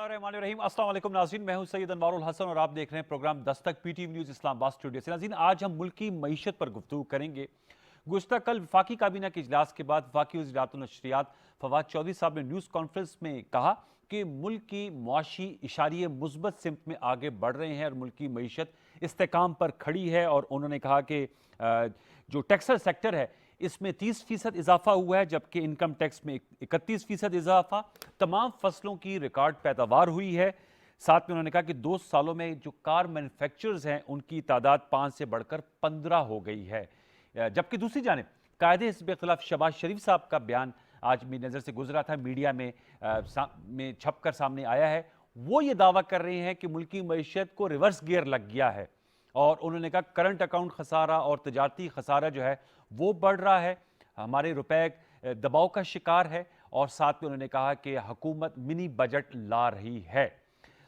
बिस्मिल्लाहिर्रहमानिर्रहीम। अस्सलाम वालेकुम नाज़रीन, मैं हूं सैयद अनवारुल हसन और आप देख रहे हैं programme Dastak PTV news Islamabad studio से। नाज़रीन, आज हम मुल्क की मईशत पर गुफ्तगू करेंगे। गुज़श्ता कल वफाकी काबीना के इजलास के बाद वफाकी वज़ीर नशरियात फवाद चौधरी साहब ने न्यूज़ कॉन्फ्रेंस में कहा कि मुल्क की मुआशी इशारे मुस्बत सिमत में आगे बढ़ रहे हैं और मुल्क की मईशत इस्तेकाम पर खड़ी है। और उन्होंने कहा कि जो टेक्सटाइल सेक्टर है इसमें 30% इजाफा हुआ है, जबकि इनकम टैक्स में 31% इजाफा। तमाम फसलों की रिकॉर्ड पैदावार हुई है। साथ में उन्होंने कहा कि 2 सालों में जो कार मैन्युफैक्चरर्स हैं उनकी तादाद 5 से बढ़कर 15 हो गई है। जबकि दूसरी जानिब कायदे हिज़्ब इख्तिलाफ शहबाज शरीफ साहब का बयान आज मेरी नज़र से गुजरा था, मीडिया में छपकर सामने आया है। वो ये दावा कर रहे हैं कि मुल्क की मईशत को रिवर्स गियर लग गया है और उन्होंने कहा करंट अकाउंट खसारा और तजारती खसारा जो है वो बढ़ रहा है, हमारे रुपए दबाव का शिकार है। और साथ में उन्होंने कहा कि हुकूमत मिनी बजट ला रही है।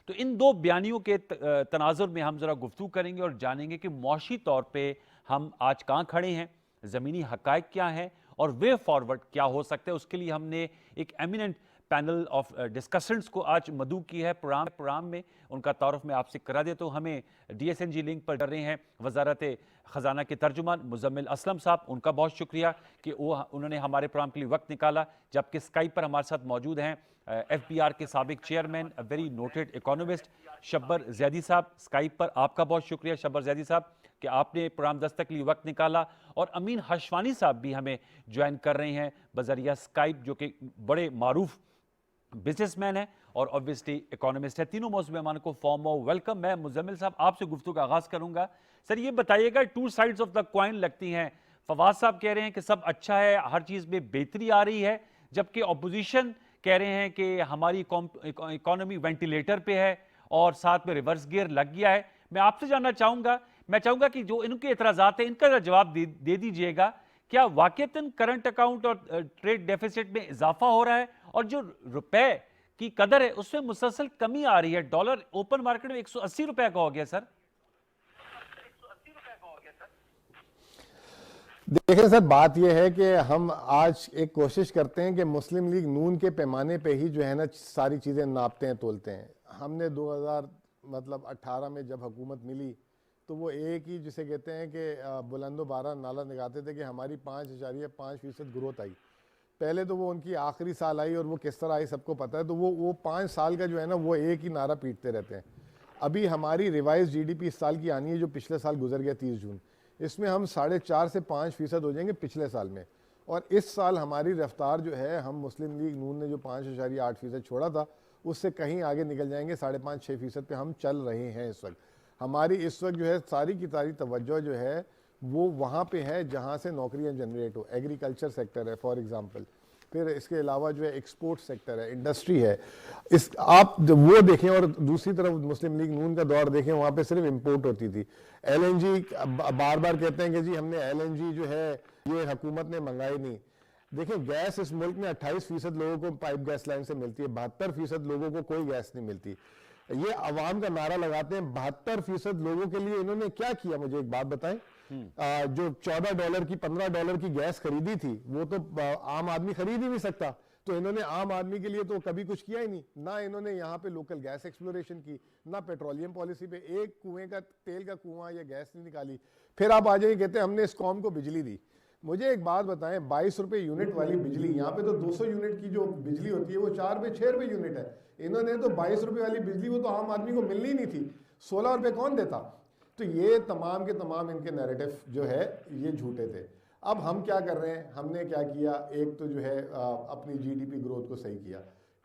तो इन दो बयानियों के तनाजुर में हम जरा गुफ्तगू करेंगे और जानेंगे कि मुआशी तौर पे हम आज कहाँ खड़े हैं, ज़मीनी हकायक क्या हैं और वे फॉरवर्ड क्या हो सकते हैं। उसके लिए हमने एक एमिनेंट पैनल ऑफ डिस्कशंस को आज मदू की है प्रोग्राम में। उनका तारुफ मैं आपसे करा दे तो हमें DSNG लिंक पर कर रहे हैं वजारत ख़जाना के तर्जुमान मुजम्मिल असलम साहब, उनका बहुत शुक्रिया कि उन्होंने हमारे प्रोग्राम के लिए वक्त निकाला। जबकि स्काइप पर हमारे साथ मौजूद हैं FBR के साबिक chairman, very noted economist Shabbar Zaidi साहब। स्काइप पर आपका बहुत शुक्रिया शब्बर जैदी साहब कि आपने प्रोग्राम दस्तक के लिए वक्त निकाला। और अमीन हशवानी साहब भी हमें ज्वाइन कर रहे हैं बजरिया स्काइप, जो कि बड़े मारूफ बिजनेसमैन है और ऑब्वियसली इकोनॉमिस्ट है। तीनों मौजूद मेहमानों को फॉर्म ऑफ वेलकम। मैं मुजम्मिल साहब आपसे गुफ्तगू का आगाज करूंगा। सर ये बताइएगा, two sides of the coin लगती हैं। फवाद साहब कह रहे हैं कि सब अच्छा है, हर चीज में बेहतरी आ रही है, जबकि ऑपोजिशन कह रहे हैं कि हमारी इकोनॉमी वेंटिलेटर पे है और साथ में रिवर्स गियर लग गया है। मैं आपसे जानना चाहूंगा, मैं चाहूंगा कि जो इनके एतराजात हैं इनका जवाब दे दीजिएगा। क्या वाकईतन करंट अकाउंट और ट्रेड डेफिसिट में इजाफा हो रहा है और जो रुपए की कदर है उसमें मुसलसल कमी आ रही है? डॉलर ओपन मार्केट में 180 रुपए का हो गया सर। देखिए सर, बात यह है कि हम आज एक कोशिश करते हैं कि मुस्लिम लीग नून के पैमाने पे ही जो है ना सारी चीज़ें नापते हैं, तोलते हैं। हमने 2018 में जब हुकूमत मिली तो वो एक ही जिसे कहते हैं कि बुलंदो बारह नाला निकालते थे कि हमारी 5.5% ग्रोथ आई। पहले तो वो उनकी आखिरी साल आई और वो किस तरह आई सबको पता है। तो वो 5 साल का जो है ना वो एक ही नारा पीटते रहते हैं। अभी हमारी रिवाइज GDP इस साल की आनी है जो पिछले साल गुजर गया 30 जून, इसमें हम 4.5 से 5% हो जाएंगे पिछले साल में। और इस साल हमारी रफ्तार जो है, हम मुस्लिम लीग नून ने जो 5.8% छोड़ा था उससे कहीं आगे निकल जाएंगे, 5.5-6% पे हम चल रहे हैं इस वक्त। हमारी इस वक्त जो है सारी की सारी तवज्जो जो है वो वहाँ पे है जहाँ से नौकरियाँ जनरेट हो। एग्रीकल्चर सेक्टर है फॉर एग्जांपल, फिर इसके अलावा जो है एक्सपोर्ट सेक्टर है, इंडस्ट्री है। इस आप वो देखें और दूसरी तरफ मुस्लिम लीग नून का दौर देखें, वहाँ पे सिर्फ इंपोर्ट होती थी। LNG बार बार कहते हैं कि जी हमने LNG जो है ये हुकूमत ने मंगाई नहीं। देखें, गैस इस मुल्क में 28% लोगों को पाइप गैस लाइन से मिलती है, 72% लोगों को कोई गैस नहीं मिलती। ये अवाम का नारा लगाते हैं, 72% लोगों के लिए इन्होंने क्या किया? मुझे एक बात बताएं। जो $14 की $15 की गैस खरीदी थी वो तो आम आदमी खरीद ही नहीं सकता, तो इन्होंने आम आदमी के लिए तो कभी कुछ किया ही नहीं। ना इन्होंने यहाँ पे लोकल गैस एक्सप्लोरेशन की, ना पेट्रोलियम पॉलिसी पे एक कुएं का तेल का कुआं या गैस नहीं निकाली। फिर आप आ जाइए, कहते हैं हमने इस कौम को बिजली दी। मुझे एक बात बताएं, 22 रुपए यूनिट वाली बिजली, यहाँ पे तो 200 यूनिट की जो बिजली होती है वो 4 रुपए 6 रुपए यूनिट है। इन्होंने तो 22 रुपए वाली बिजली, वो तो आम आदमी को मिलनी नहीं थी। 16 रुपए कौन देता? तो ये तमाम के तमाम इनके नैरेटिव जो है ये झूठे थे। अब हम क्या कर रहे हैं? हमने क्या किया? एक तो जो है अपनी GDP ग्रोथ को सही किया,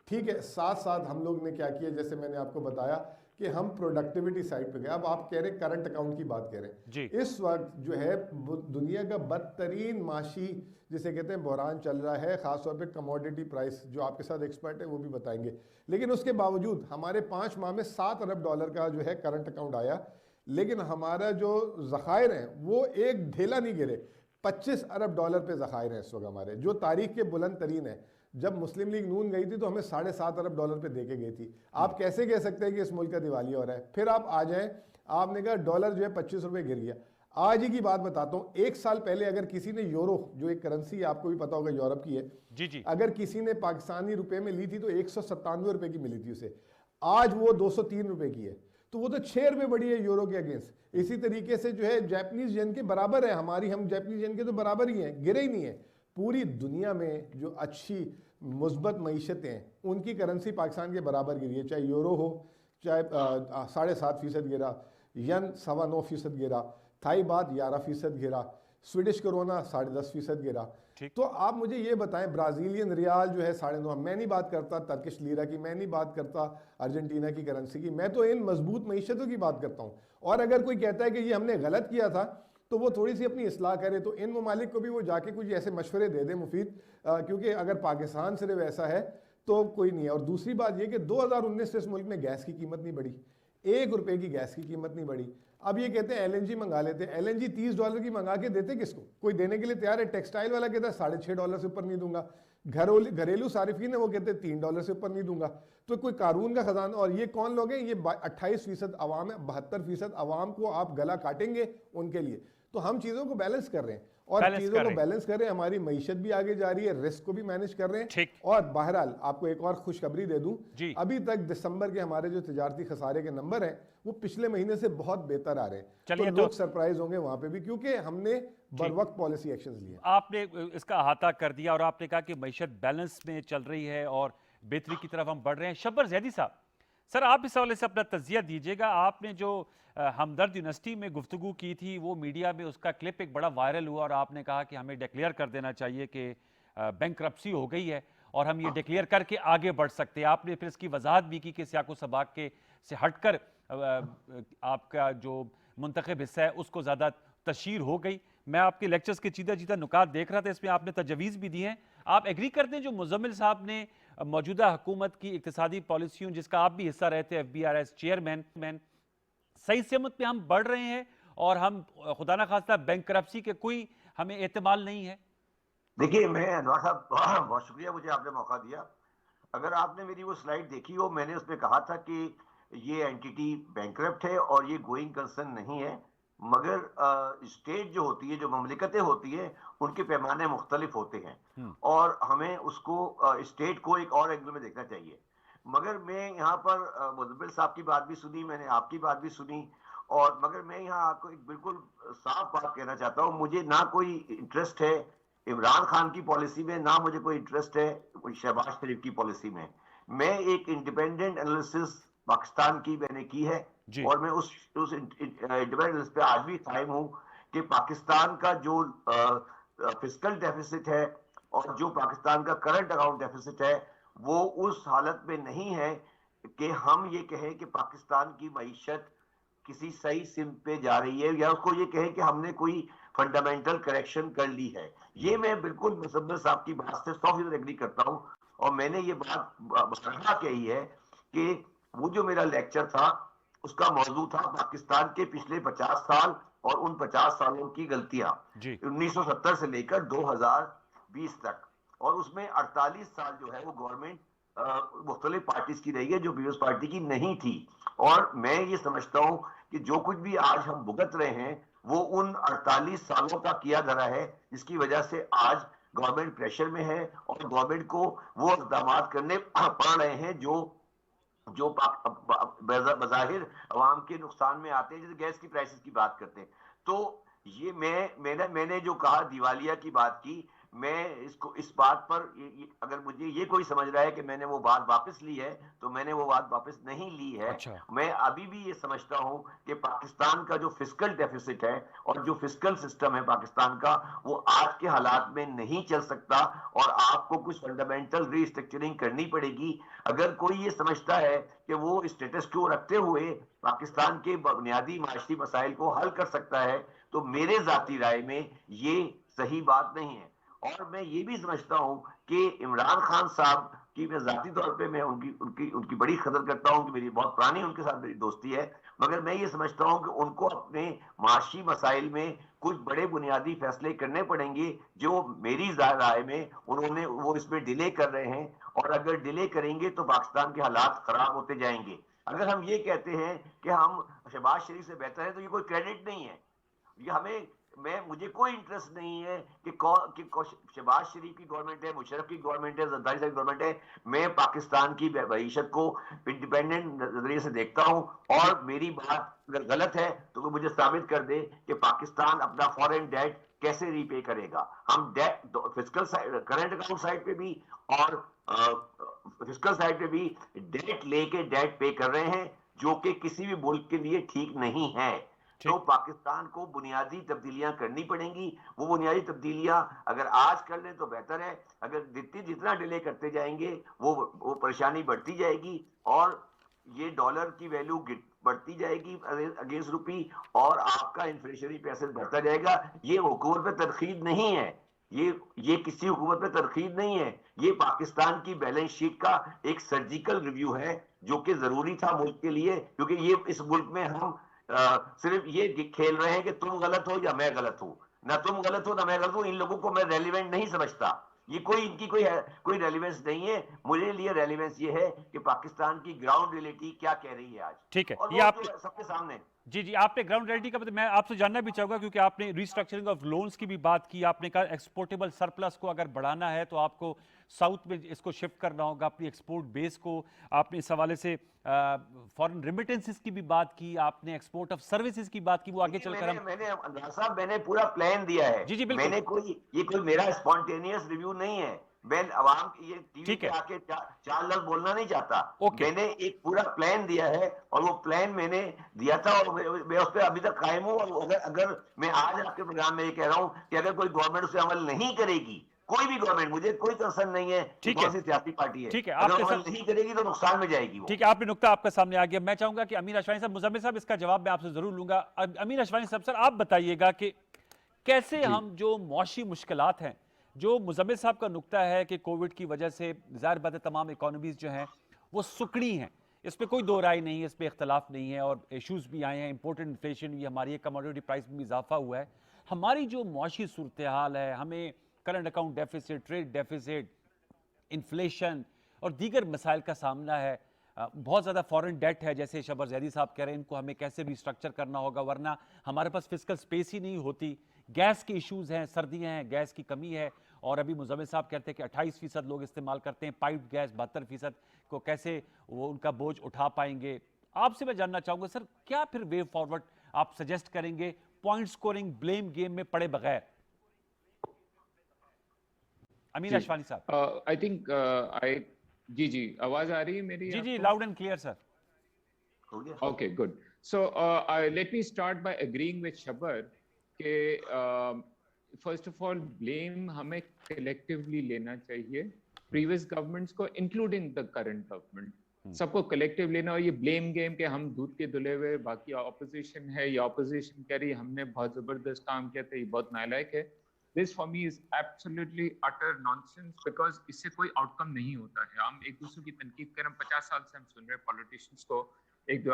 ठीक है। साथ साथ हम लोग ने क्या किया, जैसे मैंने आपको बताया कि हम प्रोडक्टिविटी साइड पे गए। अब आप कह रहे हैं करंट अकाउंट की बात कह रहे हैं, इस वक्त जो है दुनिया का बदतरीन माशी जिसे कहते हैं बहरान चल रहा है, खासतौर पे कमोडिटी प्राइस, जो आपके साथ एक्सपर्ट है वो भी बताएंगे। लेकिन उसके बावजूद हमारे 5 माह में $7 अरब का जो है करंट अकाउंट आया, लेकिन हमारा जो ज़खायर हैं वो एक ढेला नहीं गिरे। $25 अरब पे ज़खायर हैं इस वक्त हमारे, जो तारीख के बुलंद तरीन है। जब मुस्लिम लीग नून गई थी तो हमें $7.5 अरब पे देके गई थी। आप कैसे कह सकते हैं कि इस मुल्क का दिवालिया हो रहा है? फिर आप आ जाएं, आपने कहा डॉलर जो है 25 रुपए गिर गया। आज ही की बात बताता हूँ, 1 साल पहले अगर किसी ने यूरो, जो एक करेंसी आपको भी पता होगा यूरोप की है, जी जी, अगर किसी ने पाकिस्तानी रुपए में ली थी तो 197 रुपए की मिली थी उसे। आज वो 203 रुपए की है, तो वो तो 6 रुपए बढ़ी है यूरो के अगेंस्ट। इसी तरीके से जो है जापानीज येन के बराबर है हमारी, हम जापानीज येन के तो बराबर ही हैं, गिरे ही नहीं है। पूरी दुनिया में जो अच्छी मुस्बत मईशतें हैं उनकी करेंसी पाकिस्तान के बराबर गिरी है, चाहे यूरो हो, चाहे 7.5% गिरा, यन 9.25% गिरा, थाई बात 11% गिरा, स्वीडिश कोरोना 10.5% गिरा। तो आप मुझे ये बताएं, ब्राजीलियन रियाल जो है 9.5, मैं नहीं बात करता टर्किश लीरा की, मैं नहीं बात करता अर्जेंटीना की करेंसी की, मैं तो इन मजबूत मईशतों की बात करता हूँ। और अगर कोई कहता है कि ये हमने गलत किया था तो वो थोड़ी सी अपनी इस्लाह करे, तो इन ममालिक को भी वो जाके कुछ ऐसे मशवरे दे दे मुफीद, क्योंकि अगर पाकिस्तान सिर्फ ऐसा है तो कोई नहीं है। और दूसरी बात ये कि 2019 से इस मुल्क में गैस की कीमत नहीं बढ़ी, 1 रुपए की गैस की कीमत नहीं बढ़ी। अब ये कहते हैं एलएनजी मंगा लेते हैं, एलएनजी $30 की मंगा के देते किसको? कोई देने के लिए तैयार है? टेक्सटाइल वाला कहता है $6.5 से ऊपर नहीं दूंगा, घरेलू सारिफिन है वो कहते हैं $3 से ऊपर नहीं दूंगा। तो कोई कानून का खजाना, और ये कौन लोग हैं? ये 28% अवाम है, 72% अवाम को आप गला काटेंगे उनके लिए। तो हम चीजों को बैलेंस कर रहे हैं, और चीजों को बैलेंस कर रहे हैं, हमारी मईशत भी आगे जा रही है, रिस्क को भी मैनेज कर रहे हैं। और बहरहाल आपको एक और खुशखबरी दे दूं, अभी तक दिसंबर के हमारे जो तिजारती खसारे के नंबर हैं वो पिछले महीने से बहुत बेहतर आ रहे हैं। तो लोग सरप्राइज होंगे वहां पे भी, क्योंकि हमने बर वक्त पॉलिसी एक्शंस लिए। आपने इसका अहाता कर दिया और आपने कहा कि मईशत बैलेंस में चल रही है और बेहतरी की तरफ हम बढ़ रहे हैं। शब्बर जैदी साहब, सर आप इस हवाले से अपना तजिया दीजिएगा। आपने जो हमदर्द यूनिवर्सिटी में गुफ्तगू की थी, वो मीडिया में उसका क्लिप एक बड़ा वायरल हुआ और आपने कहा कि हमें डिक्लेयर कर देना चाहिए कि बैंकरप्सी हो गई है और हम ये डिक्लेयर करके आगे बढ़ सकते हैं। आपने फिर इसकी वजाहत भी की कि सियाको सबाक के से हटकर आपका जो मुंतखब हिस्सा है उसको ज़्यादा तशहीर हो गई। मैं आपके लेक्चर्स के चीदा चीदा नुकात देख रहा था, इसमें आपने तजवीज़ भी दी हैं। आप एग्री करते हैं जो मुजम्मिल साहब ने मौजूदा हुकूमत की इक्तिसादी पॉलिसियों, जिसका आप भी हिस्सा रहे थे, FBRS चेयरमैन, सही समत में हम बढ़ रहे हैं और हम खुदा ना खास्ता बैंकरप्सी के कोई हमें एहतमाल नहीं है? देखिए, मैं अनवर साहब बहुत शुक्रिया, मुझे आपने मौका दिया। अगर आपने मेरी वो स्लाइड देखी हो, मैंने उसमें कहा था कि ये एंटिटी बैंकरप्ट है और ये गोइंग कंसर्न नहीं है, मगर स्टेट जो होती है, जो ममलिकतें होती है, उनके पैमाने मुख्तलिफ होते हैं और हमें उसको स्टेट को एक और एंगल में देखना चाहिए। मगर मैं यहाँ पर मुदब्बिर साहब की बात भी सुनी, मैंने आपकी बात भी सुनी, और मगर मैं यहाँ आपको एक बिल्कुल साफ बात कहना चाहता हूँ, मुझे ना कोई इंटरेस्ट है इमरान खान की पॉलिसी में, ना मुझे कोई इंटरेस्ट है शहबाज शरीफ की पॉलिसी में। मैं एक इंडिपेंडेंट एनालिसिस पाकिस्तान की मैंने की है और मैं उस इंडिपेंडेंट एनालिसिस पे आज भी कायम हूँ कि पाकिस्तान का जो फिस्कल डेफिसिट है और जो पाकिस्तान का करंट अकाउंट डेफिसिट है, वो उस हालत में नहीं है कि हम ये कहें कि पाकिस्तान की मईशत किसी सही सिम पे जा रही है, या उसको ये कहें कि हमने कोई फंडामेंटल करेक्शन कर ली है। ये मैं बिल्कुल मुसब्बिर साहब की बात से 100% एग्री करता हूँ, और मैंने ये बात बताना कही है कि वो जो मेरा लेक्चर था उसका मौजू था पाकिस्तान के पिछले 50 साल और उन 50 सालों की गलतियां 1970 से लेकर 2020 तक, और उसमें 48 साल जो है वो गवर्नमेंट मुख्तलिफ पार्टीज की रही है जो पीपल्स पार्टी की नहीं थी। और मैं ये समझता हूं कि जो कुछ भी आज हम भुगत रहे हैं वो उन 48 सालों का किया धरा है, जिसकी वजह से आज गवर्नमेंट प्रेशर में है और गवर्नमेंट को वो इक़दाम करने पड़ रहे हैं जो बज़ाहिर अवाम के नुकसान में आते हैं, जैसे गैस की प्राइसेस की बात करते हैं। तो ये मैंने जो कहा दिवालिया की बात की, मैं इसको इस बात पर अगर मुझे ये कोई समझ रहा है कि मैंने वो बात वापस ली है, तो मैंने वो बात वापस नहीं ली है। मैं अभी भी ये समझता हूं कि पाकिस्तान का जो फिस्कल डेफिसिट है और जो फिस्कल सिस्टम है पाकिस्तान का, वो आज के हालात में नहीं चल सकता और आपको कुछ फंडामेंटल रीस्ट्रक्चरिंग करनी पड़ेगी। अगर कोई ये समझता है कि वो स्टेटस को रखते हुए पाकिस्तान के बुनियादी माशी मसाइल को हल कर सकता है, तो मेरे जाती राय में ये सही बात नहीं है। और मैं ये भी समझता हूं कि इमरान खान साहब की मैं जाती तौर पे मैं उनकी बड़ी कदर करता हूं कि मेरी बहुत पुरानी उनके साथ मेरी दोस्ती है, मगर मैं ये समझता हूं कि उनको अपने माशी मसाइल में कुछ बड़े बुनियादी फैसले करने पड़ेंगे जो मेरी राय में वो इसमें डिले कर रहे हैं, और अगर डिले करेंगे तो पाकिस्तान के हालात खराब होते जाएंगे। अगर हम ये कहते हैं कि हम शहबाज शरीफ से बेहतर है, तो ये कोई क्रेडिट नहीं है, ये हमें मुझे कोई इंटरेस्ट नहीं है कि शहबाज शरीफ की गवर्नमेंट है, मुशर्रफ की गवर्नमेंट है, जरदारी साहब की गवर्नमेंट है। मैं पाकिस्तान की मईशत को इंडिपेंडेंट नजरिए से देखता हूं, और मेरी बात अगर गलत है तो वो मुझे साबित कर दे कि पाकिस्तान अपना फॉरेन डेट कैसे रीपे करेगा। हम debt fiscal side, current account side पे भी और फिस्कल साइड पे भी डेट लेके डेट पे कर रहे हैं, जो कि किसी भी मुल्क के लिए ठीक नहीं है। तो पाकिस्तान को बुनियादी तब्दीलियां करनी पड़ेंगी। वो बुनियादी तब्दीलियां अगर आज कर लें तो बेहतर है, अगर जितना डिले करते जाएंगे वो परेशानी बढ़ती जाएगी, और ये डॉलर की वैल्यू बढ़ती जाएगी अगेंस्ट रुपी, और आपका इन्फ्लेशनरी पैसेज बढ़ता जाएगा। ये हुकूमत पे तरकीब नहीं है, ये किसी हुकूमत पे तरकीब नहीं है, ये पाकिस्तान की बैलेंस शीट का एक सर्जिकल रिव्यू है, जो कि जरूरी था मुल्क के लिए, क्योंकि ये इस मुल्क में हम सिर्फ ये खेल रहे हैं कि तुम गलत हो या मैं गलत हूं। ना तुम गलत हो ना मैं गलत हूं, इन लोगों को मैं रेलिवेंट नहीं समझता। ये इनकी कोई रेलिवेंस नहीं है। मुझे लिए रेलिवेंस ये है कि पाकिस्तान की ग्राउंड रियलिटी क्या कह रही है आज। ठीक है, और ये आप सबके सामने। जी आपने ग्राउंड रियलिटी का मैं आपसे जानना भी चाहूंगा, क्योंकि आपने रिस्ट्रक्चरिंग ऑफ लोन्स की भी बात की। आपने कहा एक्सपोर्टेबल सरप्लस को अगर बढ़ाना है तो आपको साउथ में इसको शिफ्ट करना होगा, अपनी एक्सपोर्ट बेस को। आपने इस हवाले से फॉरेन रिमिटेंसेस की भी बात की, आपने एक्सपोर्ट ऑफ सर्विसेज की बात की। वो आगे चलकर मैंने पूरा प्लान दिया है। जी बिल्कुल। मैंने कोई मेरा स्पॉन्टेनियस रिव्यू नहीं है। मैं अवाम ये टीवी पे आके चार लफ्ज बोलना नहीं चाहता। मैंने एक पूरा प्लान दिया है, और वो प्लान मैंने दिया था, और मैं उस पर अभी तक कायम हूं। और अगर मैं आज आपके प्रोग्राम में ये कह रहा हूं कि अगर कोई गवर्नमेंट उसे अमल नहीं करेगी, कोई भी गवर्नमेंट, मुझे कोई कंसर्न नहीं है कौन सी सियासी पार्टी है, ठीक है, अगर अमल नहीं करेगी तो नुकसान में जाएगी वो। ठीक है, आपने नुक्ता आपका सामने आ गया। मैं चाहूंगा कि अमीर अशवानी साहब, मुजम्मिल साहब, इसका जवाब मैं आपसे जरूर लूंगा। अमीर अशवानी साहब, सर आप बताइएगा कि कैसे हम जो मौशी मुश्किलात हैं, जो मुजम्मिल साहब का नुक्ता है कि कोविड की वजह से जाहिर बात है तमाम इकोनॉमीज जो हैं वो सुकड़ी हैं, इस पर कोई दो राय नहीं है, इस पर इख्तलाफ नहीं है, और इशूज़ भी आए हैं, इंपोर्टेड इन्फ्लेशन भी, हमारी कमोडिटी प्राइस में भी इजाफा हुआ है। हमारी जो मौशी सूरत हाल है, हमें current account deficit, trade deficit, inflation और दीगर मसाइल का सामना है। बहुत ज़्यादा फॉरेन डेट है, जैसे शबर जैदी साहब कह रहे हैं, इनको हमें कैसे रिस्ट्रक्चर करना होगा, वरना हमारे पास फिजिकल स्पेस ही नहीं होती। गैस के इश्यूज़ हैं, सर्दियाँ हैं, गैस की कमी है, और अभी मुजम्मिल साहब कहते हैं कि 28% लोग इस्तेमाल करते हैं पाइप्ड गैस, 72% को कैसे वो उनका बोझ उठा पाएंगे। आपसे मैं जानना चाहूँगा सर, क्या फिर वे फॉरवर्ड आप सजेस्ट करेंगे पॉइंट स्कोरिंग ब्लेम गेम में पड़े बगैर? अमीर अशवानी साहब। आई थिंक जी आवाज आ रही है मेरी? जी loud and clear sir. Okay good. So let me start by agreeing with Shabbar के फर्स्ट ऑफ ऑल ब्लेम हमें कलेक्टिवली लेना चाहिए, प्रीवियस गवर्नमेंट्स को इंक्लूडिंग द करंट गवर्नमेंट, सबको कलेक्टिव लेना। और ये ब्लेम गेम के हम दूध के धुले हुए, बाकी ऑपोजिशन है, ये ऑपोजिशन कह रही हमने बहुत जबरदस्त काम किया था, ये बहुत नालायक है। This for me is absolutely utter nonsense, because इससे कोई आउटकम नहीं होता है। हम एक दूसरे की तनकीद करें, 50 साल से हम सुन रहे हैं पॉलिटिशियंस को।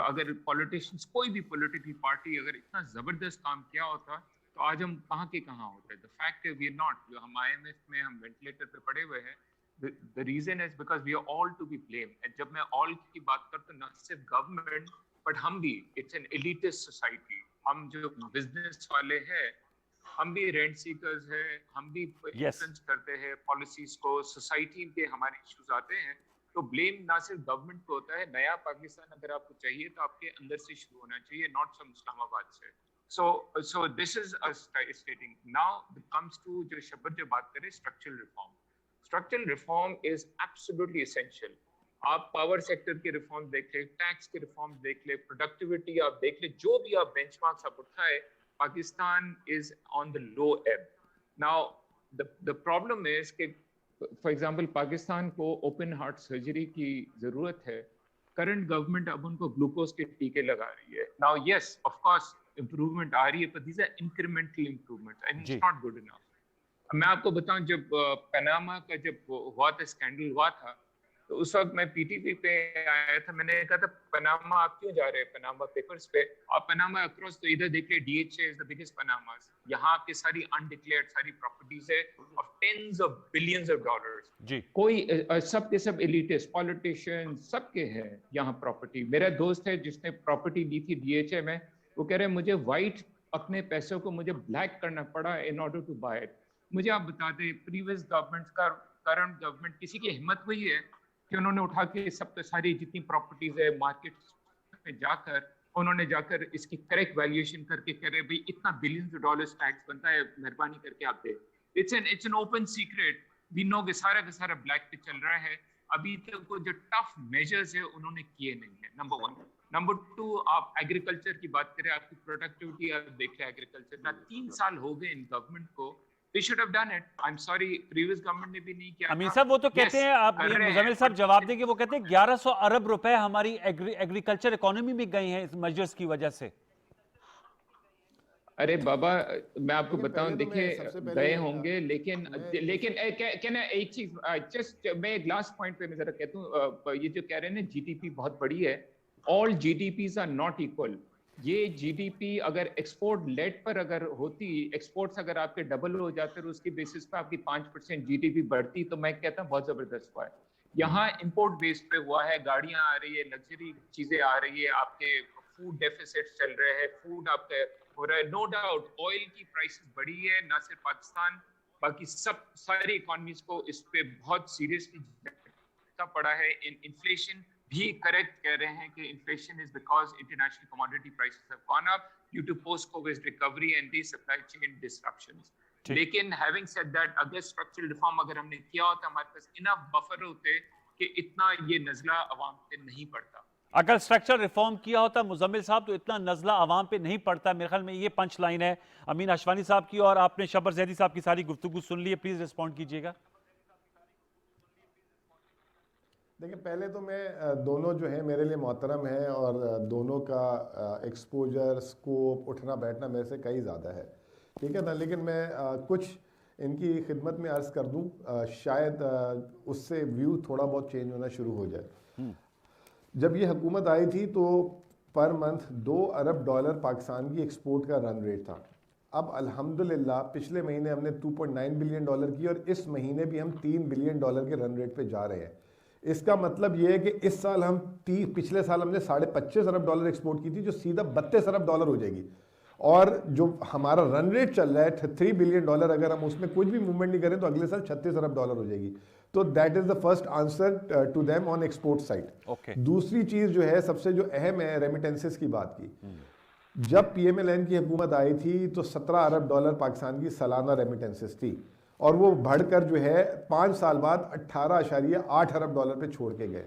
अगर पॉलिटिशियंस, कोई भी पॉलिटिकल पार्टी अगर इतना जबरदस्त काम किया होता तो आज हम कहाँ के कहाँ होते। द फैक्ट है वी आर नॉट, जो हम IMF में हम वेंटिलेटर पे पड़े हुए हैं, the reason is because we are all to be blame. जब मैं ऑल की बात करता हूँ, न सिर्फ गवर्नमेंट बट हम भी, इट्स एन एलिटिस्ट सोसाइटी। हम जो बिजनेस वाले हैं, हम भी रेंट सीकर्स है, हम भी इन्फ्लुएंस करते हैं पॉलिसीज को, सोसाइटी के हमारे इश्यूज आते हैं। तो ब्लेम ना सिर्फ गवर्नमेंट को होता है। नया पाकिस्तान अगर आपको चाहिए तो आपके अंदर से शुरू होना चाहिए, नॉट फ्रॉम इस्लामाबाद से। So this is stating. Now comes to जो शब्द जो बात करें, structural reform. Structural reform is absolutely essential. आप पावर सेक्टर के रिफॉर्म देख ले, टैक्स के रिफॉर्म देख ले, प्रोडक्टिविटी आप देख ले, जो भी आप बेंचमार्क्स आप उठाए, Pakistan is on the low ebb. Now, the problem is कि, for example, पाकिस्तान को open heart surgery की जरूरत है। Current government अब उनको ग्लूकोज के टीके लगा रही है। Now, yes, of course, improvement आ रही है, but these are incremental improvements, and it's not good enough. मैं आपको बताऊं, जब पनामा का जब हुआ था, स्कैंडल हुआ था, तो उस वक्त मैं PTV पे आया था। मैंने कहा था पनामा आप क्यों जा रहे हैं पनामा पेपर्स पे? आप पनामा अक्रॉस तो इधर देखिए, DHA is the biggest Panamas. यहाँ आपके सारी अनडिक्लेयर्ड सारी प्रॉपर्टीज है of tens of billions of dollars जी। कोई सबके सब एलिटिस्ट पॉलिटिशियन सबके हैं यहाँ प्रॉपर्टी। मेरा दोस्त है जिसने प्रॉपर्टी ली थी DHA में, वो कह रहे हैं मुझे व्हाइट अपने पैसों को मुझे ब्लैक करना पड़ा in order to buy it. मुझे आप बता दें, प्रीवियस गवर्नमेंट का, करंट गवर्नमेंट, किसी की हिम्मत हुई है कि उन्होंने उठा के सब सारी जितनी प्रॉपर्टीज है मार्केट में जाकर उन्होंने जाकर इसकी करेक्ट वैल्यूएशन करके कह रहे भाई इतना बिलियंस डॉलर्स टैक्स बनता है, मेहरबानी करके आप दे। It's an open secret, we know कि सारा का सारा ब्लैक पे चल रहा है। अभी तक वो जो टफ मेजर्स है उन्होंने किए नहीं है, नंबर 1। नंबर 2, आप एग्रीकल्चर की बात करें, आपकी प्रोडक्टिविटी आप देख रहे हैं एग्रीकल्चर का, 3 साल हो गए इन गवर्नमेंट को, they should have done it. I'm sorry, previous government ने भी नहीं किया। अमीन साहब वो तो कहते हैं, आप मुजम्मिल साहब जवाब देंगे, वो कहते हैं 1100 अरब रुपए हमारी एग्रीकल्चर इकोनॉमी में गई हैं इस मेजर्स की वजह से। अरे बाबा मैं आपको बताऊं, देखिए गए होंगे, लेकिन क्या ना एक चीज जस्ट मैं एक लास्ट पॉइंट पे मैं जरा कहता हूं, ये जो कह रहे हैं ना जीडीपी बहुत बड़ी है, ऑल जीडीपीज आर नॉट इक्वल। ये जीडीपी अगर एक्सपोर्ट लेड पर अगर होती, एक्सपोर्ट्स अगर आपके डबल हो जाते और उसकी बेसिस पे आपकी 5% जीडीपी बढ़ती, तो मैं कहता हूँ बहुत जबरदस्त हुआ है। यहाँ इंपोर्ट बेस्ड पे हुआ है, गाड़ियां आ रही है, लग्जरी चीजें आ रही है, आपके फूड डेफिसिट चल रहे हैं, फूड आपके हो रहा है। नो डाउट ऑयल की प्राइसेस बढ़ी है, ना सिर्फ पाकिस्तान, बाकी सब सारी इकोनॉमीज को इस पे बहुत सीरियसली पड़ा है। इन्फ्लेशन भी करेक्ट कह रहे हैं कि inflation is because international commodity prices have gone up due to post covid recovery and the supply chain disruptions. लेकिन हैविंग सेड दैट, अगर स्ट्रक्चरल रिफॉर्म अगर हमने किया होता, हमारे पास इनफ बफर होते कि इतना ये नजला अवाम पे नहीं पड़ता। अगर स्ट्रक्चरल रिफॉर्म किया होता मुजम्मिल साहब तो इतना नजला अवाम पे नहीं पड़ता। मेरे ख्याल में ये पंच लाइन है अमीन अशवानी साहब की, और आपने शब्बर जैदी साहब की सारी गुफ्तगू सुन ली है, प्लीज रिस्पॉन्ड कीजिएगा। देखिए पहले तो मैं दोनों जो है मेरे लिए मोहतरम है, और दोनों का एक्सपोजर, स्कोप, उठना बैठना मेरे से कई ज़्यादा है, ठीक है ना। लेकिन मैं कुछ इनकी खिदमत में अर्ज़ कर दूं, शायद उससे व्यू थोड़ा बहुत चेंज होना शुरू हो जाए। जब ये हुकूमत आई थी तो पर मंथ 2 अरब डॉलर पाकिस्तान की एक्सपोर्ट का रन रेट था। अब अल्हम्दुलिल्लाह पिछले महीने हमने 2.9 बिलियन डॉलर की, और इस महीने भी हम 3 बिलियन डॉलर के रन रेट पे जा रहे हैं। इसका मतलब ये है कि इस साल हम पिछले साल हमने 25.5 अरब डॉलर एक्सपोर्ट की थी, जो सीधा 32 अरब डॉलर हो जाएगी। और जो हमारा रन रेट चल रहा है 3 बिलियन डॉलर, अगर हम उसमें कुछ भी मूवमेंट नहीं करें तो अगले साल 36 अरब डॉलर हो जाएगी। तो that is the first answer to them on export side. दूसरी चीज जो है, सबसे जो अहम है, रेमिटेंसेस की बात की। जब पीएमएलएन की हुकूमत आई थी तो 17 अरब डॉलर पाकिस्तान की सालाना रेमिटेंसेस थी, और वो बढ़कर जो है 5 साल बाद 18.8 अरब डॉलर पे छोड़ के गए।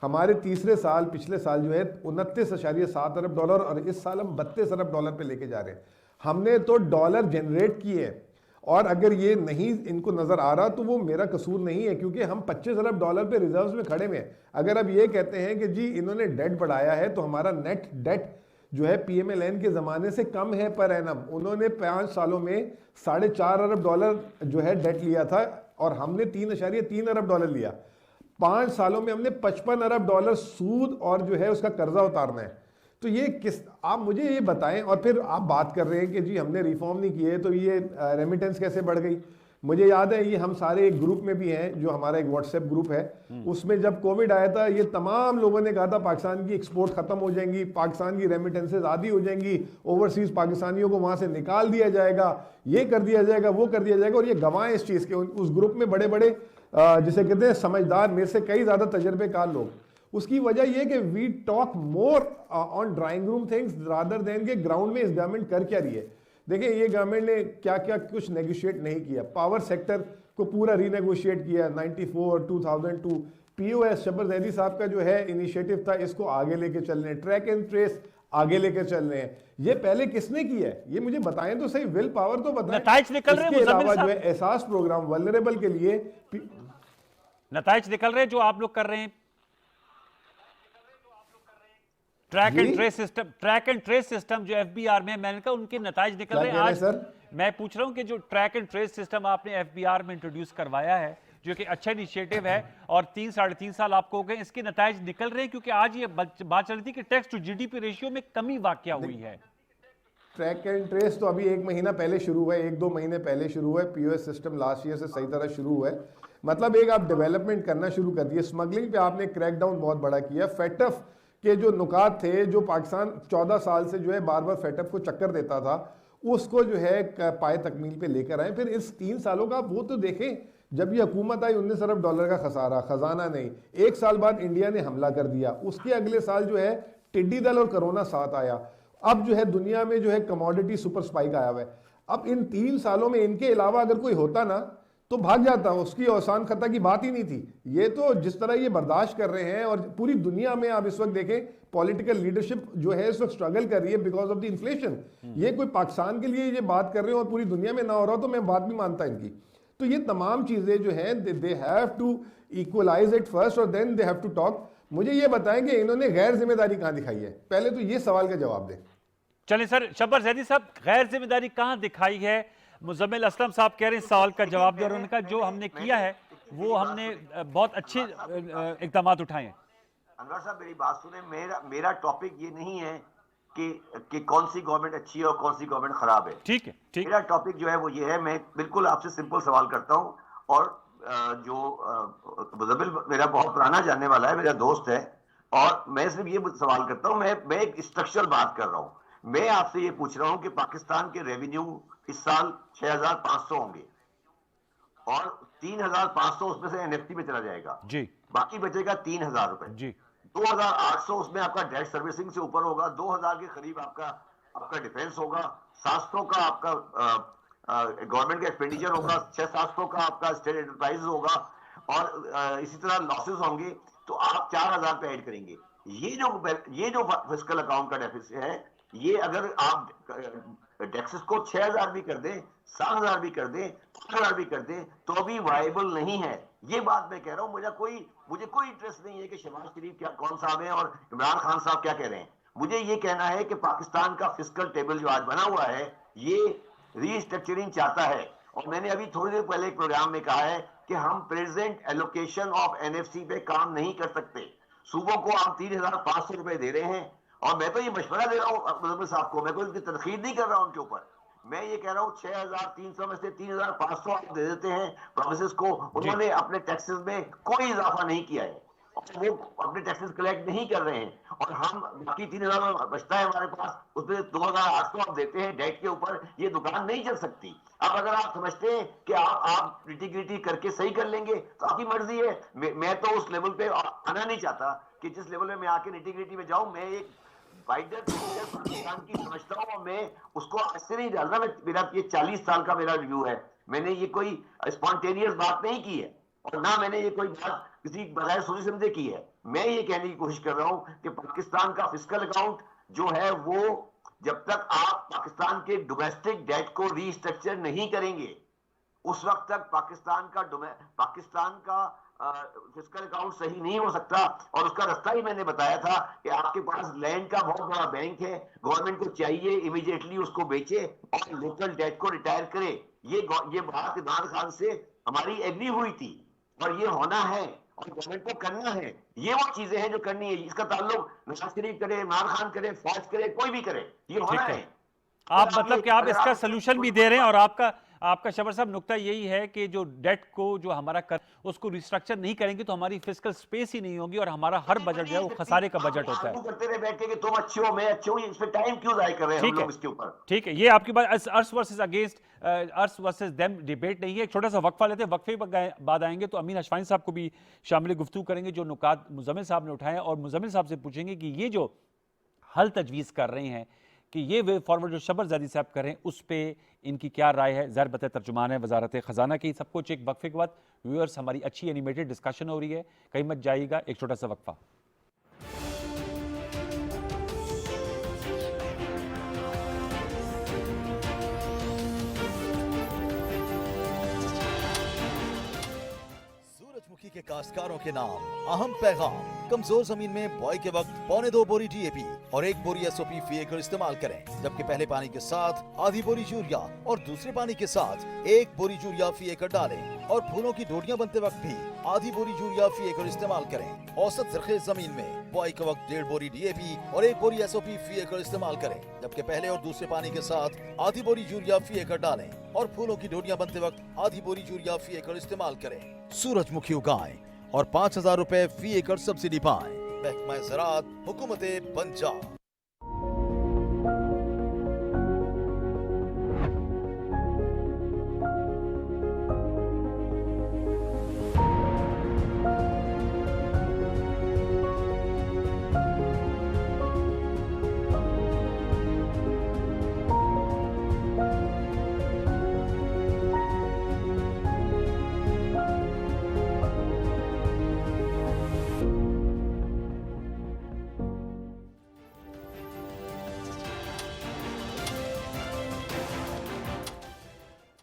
हमारे तीसरे साल, पिछले साल जो है 29.7 अरब डॉलर, और इस साल हम 32 अरब डॉलर पे लेके जा रहे हैं। हमने तो डॉलर जनरेट किए, और अगर ये नहीं इनको नजर आ रहा तो वो मेरा कसूर नहीं है, क्योंकि हम 25 अरब डॉलर पे रिजर्व्स में खड़े हुए हैं। अगर अब ये कहते हैं कि जी इन्होंने डेट बढ़ाया है, तो हमारा नेट डेट जो है पीएमएलएन के ज़माने से कम है पर एनम। उन्होंने 5 सालों में 4.5 अरब डॉलर जो है डेट लिया था, और हमने 3.3 अरब डॉलर लिया। 5 सालों में हमने 55 अरब डॉलर सूद और जो है उसका कर्जा उतारना है। तो ये किस, आप मुझे ये बताएं। और फिर आप बात कर रहे हैं कि जी हमने रिफॉर्म नहीं किए, तो ये रेमिटेंस कैसे बढ़ गई। मुझे याद है, ये हम सारे एक ग्रुप में भी हैं, जो हमारा एक व्हाट्सएप ग्रुप है, उसमें जब कोविड आया था ये तमाम लोगों ने कहा था पाकिस्तान की एक्सपोर्ट खत्म हो जाएंगी, पाकिस्तान की रेमिटेंसेज आधी हो जाएंगी, ओवरसीज पाकिस्तानियों को वहां से निकाल दिया जाएगा, ये कर दिया जाएगा, वो कर दिया जाएगा। और ये गवाह इस चीज़ के। उस ग्रुप में बड़े बड़े जिसे कहते हैं समझदार, मेरे से कई ज़्यादा तजर्बेकार लोग। उसकी वजह यह कि we talk more on drawing room things rather than के ग्राउंड में इस गवर्नमेंट कर क्या रही है। देखिए ये गवर्नमेंट ने क्या क्या कुछ नेगोशिएट नहीं किया। पावर सेक्टर को पूरा रीनेगोशिएट किया 94, 2002। पीओएस शब्बर जैदी साहब का जो है इनिशिएटिव था, इसको आगे लेके चल रहे हैं। ट्रैक एंड ट्रेस आगे लेकर चल रहे हैं। ये पहले किसने किया है, ये मुझे बताएं तो सही। विल पावर तो बताएं। नताइज निकल रहे हैं, इसके अलावा जो है एहसास प्रोग्राम वल्नरेबल के लिए नताइज निकल रहे हैं जो आप लोग कर रहे हैं। ट्रैक एंड ट्रेस सिस्टम जो एफबीआर में, मैंने कहा उनके नताइज निकल रहे हैं आज। सर मैं पूछ रहा हूं कि जो ट्रैक एंड ट्रेस सिस्टम आपने एफबीआर में इंट्रोड्यूस करवाया है, जो कि अच्छा इनिशिएटिव है, और 3-3.5 साल आपको हो गए, इसके नताइज निकल रहे हैं। क्योंकि आज ये बात चल रही थी कि टैक्स टू जीडीपी रेशियो में कमी वाकया हुई है। ट्रैक एंड ट्रेस तो अभी 1 महीना पहले शुरू हुआ है, 1-2 महीने पहले शुरू हुआ है। पीओएस सिस्टम लास्ट ईयर से सही तरह शुरू हुआ है। मतलब एक आप डेवलपमेंट करना शुरू कर दिए। स्मगलिंग पे आपने क्रैकडाउन बहुत बड़ा किया। फेटफ कि जो नुकात थे, जो पाकिस्तान 14 साल से जो है बार बार फेटअप को चक्कर देता था, उसको जो है पाए तकमील पे लेकर आए। फिर इस 3 सालों का वो तो देखें, जब ये हुकूमत आई $19 अरब का खसारा, खजाना नहीं। 1 साल बाद इंडिया ने हमला कर दिया, उसके अगले साल जो है टिड्डी दल और कोरोना साथ आया। अब जो है दुनिया में जो है कमोडिटी सुपर स्पाइक आया हुआ है। अब इन 3 सालों में इनके अलावा अगर कोई होता ना तो भाग जाता, उसकी औसान खता की बात ही नहीं थी। ये तो जिस तरह ये बर्दाश्त कर रहे हैं, और पूरी दुनिया में आप इस वक्त देखें पॉलिटिकल लीडरशिप जो है इस वक्त स्ट्रगल कर रही है बिकॉज ऑफ द इन्फ्लेशन। ये कोई पाकिस्तान के लिए ये बात कर रहे हो और पूरी दुनिया में ना हो रहा तो मैं बात भी मानता इनकी। तो ये तमाम चीजें जो हैं they have to equalize it first और then they have to talk. मुझे ये बताएं कि इन्होंने गैर जिम्मेदारी कहां दिखाई है, पहले तो ये सवाल का जवाब दें। चलें सर, शब्बर जैदी साहब, गैर जिम्मेदारी कहां दिखाई है? मुजम्मिल असलम साहब कह रहे हैं सवाल का जवाब दे, और उनका जो हमने किया है वो हमने बहुत अच्छे इकदाम उठाए हैं। अनवर साहब मेरी बात सुने, मेरा टॉपिक ये नहीं है कि कौन सी गवर्नमेंट अच्छी है और कौन सी गवर्नमेंट खराब है। ठीक है, ठीक। मेरा टॉपिक जो है वो ये है, मैं बिल्कुल आपसे सिंपल सवाल करता हूँ, और जो मुजम्मिल मेरा बहुत पुराना जानने वाला है, मेरा दोस्त है, और मैं सिर्फ ये सवाल करता हूँ, मैं एक स्ट्रक्चरल बात कर रहा हूँ। मैं आपसे ये पूछ रहा हूँ कि पाकिस्तान के रेवेन्यू इस साल 6,500 होंगे और 3,500 उसमें से एनएफटी में चला जाएगा जी, बाकी बचेगा 3,000 रुपए जी। 2,800 उसमें आपका डेट सर्विसिंग से ऊपर होगा, 2,000 के करीब आपका डिफेंस होगा, 700 का आपका गवर्नमेंट का एक्सपेंडिचर होगा, 600-700 का आपका स्टेट एंटरप्राइज होगा, और इसी तरह लॉसेस होंगे, तो आप 4,000 पे ऐड करेंगे। ये जो फिस्कल अकाउंट का डेफिसिट है, ये अगर आप टैक्सेस को 6,000 भी कर दें, 7,000 भी कर दें, 8,000 भी कर दें, तो भी वायबल नहीं है। ये बात मैं कह रहा हूं। मुझे कोई इंटरेस्ट नहीं है कि शहबाज शरीफ क्या कौन साहब हैं और इमरान खान साहब क्या कह रहे हैं। मुझे ये कहना है कि पाकिस्तान का फिस्कल टेबल जो आज बना हुआ है, ये रीस्ट्रक्चरिंग चाहता है। और मैंने अभी थोड़ी देर पहले एक प्रोग्राम में कहा है कि हम प्रेजेंट एलोकेशन ऑफ एनएफसी पे काम नहीं कर सकते। सूबों को आप 3,500 रुपए दे रहे हैं, और मैं तो ये मशवरा दे रहा हूँ मुजम्मिल साहब को, मैं कोई उनकी तनकीद नहीं कर रहा हूँ उनके ऊपर। मैं ये कह रहा हूँ 6,300 में से 3,500 आप दे देते हैं प्रोमिसेस को। उन्होंने अपने टैक्सेस में कोई इजाफा नहीं किया है, और वो अपने टैक्सेस कलेक्ट नहीं कर रहे हैं, और हम बाकी 3,000 बचता है हमारे पास, उसमें 2,800 आप देते हैं डेट के ऊपर। ये दुकान नहीं चल सकती। अब अगर आप समझते हैं कि आप निटी-ग्रिटी करके सही कर लेंगे तो आपकी मर्जी है। मैं तो उस लेवल पे आना नहीं चाहता कि जिस लेवल में मैं आके निटी-ग्रिटी में जाऊं। मैं एक वाइडर पाकिस्तान की समझता हूँ, और मैं उसको ऐसे नहीं डालना। मेरा ये 40 साल का मेरा रिव्यू है। मैंने ये कोई स्पॉन्टेनियस बात नहीं की है, और ना मैंने ये कोई बात किसी बगैर सोचे समझे की है। मैं ये कहने की कोशिश कर रहा हूं कि पाकिस्तान का फिस्कल अकाउंट जो है, वो जब तक आप पाकिस्तान के डोमेस्टिक डेट को रीस्ट्रक्चर नहीं करेंगे, उस वक्त तक पाकिस्तान का फिस्कल अकाउंट सही नहीं हो सकता। और उसका रास्ता ही मैंने बताया था कि आपके पास लैंड का बहुत बड़ा बैंक है, गवर्नमेंट को चाहिए इमीडिएटली उसको बेचे और लोकल डेट को रिटायर करे। ये बात इमरान खान से हमारी एग्री हुई थी, और ये होना है, और गवर्नमेंट को करना है। ये वो चीजें हैं जो करनी है। इसका ताल्लुक नवाज शरीफ करे, इमरान खान करे, फौज करे, कोई भी करे, ये होना है। आप मतलब कि आप इसका सलूशन भी दे रहे हैं, और आपका शबर साहब नुक्ता यही है कि जो डेट को जो हमारा उसको रिस्ट्रक्चर नहीं करेंगे तो हमारी फिस्कल स्पेस ही नहीं होगी, और हमारा हर बजट जो है वो खसारे का बजट होता है। करते रहे बैठ के कि तुम अच्छे हो, मैं अच्छे हूं, इस पे टाइम क्यों जाया कर रहे हैं हम लोग इसके ऊपर? ठीक है, ये आपकी बात us versus against, us versus them debate नहीं है। एक छोटा सा वक्फा लेते हैं, वक्फे बाद आएंगे तो अमीन अशफानी साहब को भी शामिल गुफ्तगू करेंगे जो नुकात मुजम्मिल साहब ने उठाए, और मुजम्मिल साहब से पूछेंगे कि ये जो हल तजवीज़ कर रहे हैं कि ये वे फॉरवर्ड जो शबर ज़ादी साहब करें, उस पर इनकी क्या राय है। ज़र बत तर्जुमान है वजारत ख़जाना की। सब कुछ एक वक्फे के बाद व्यूअर्स, हमारी अच्छी एनिमेटेड डिस्कशन हो रही है, कहीं मत जाइएगा। एक छोटा सा वक्फा। सूरजमुखी के काश्तकारों के नाम अहम पैगाम। कमजोर जमीन में बुआई के वक्त 1.25 बोरी DAP और 1 बोरी SOP फी एकड़ इस्तेमाल करें, जबकि पहले पानी के साथ आधी बोरी यूरिया और दूसरे पानी के साथ 1 बोरी यूरिया फी एकड़ डालें, और फूलों की डोडियां बनते वक्त भी आधी बोरी यूरिया फी एकड़ इस्तेमाल करें। औसत जरखेज जमीन में बुआई के वक्त 1.5 बोरी DAP और 1 बोरी SOP फी एकड़ इस्तेमाल करें, जबकि पहले और दूसरे पानी के साथ आधी बोरी यूरिया फी एकड़ डालें, और फूलों की डोडियां बनते वक्त आधी बोरी यूरिया फी एकड़ इस्तेमाल करें। सूरजमुखी उगाएं और 5,000 रुपए फी एकड़ सब्सिडी पाएं। महकमा ज़राअत, हुकूमत पंजाब।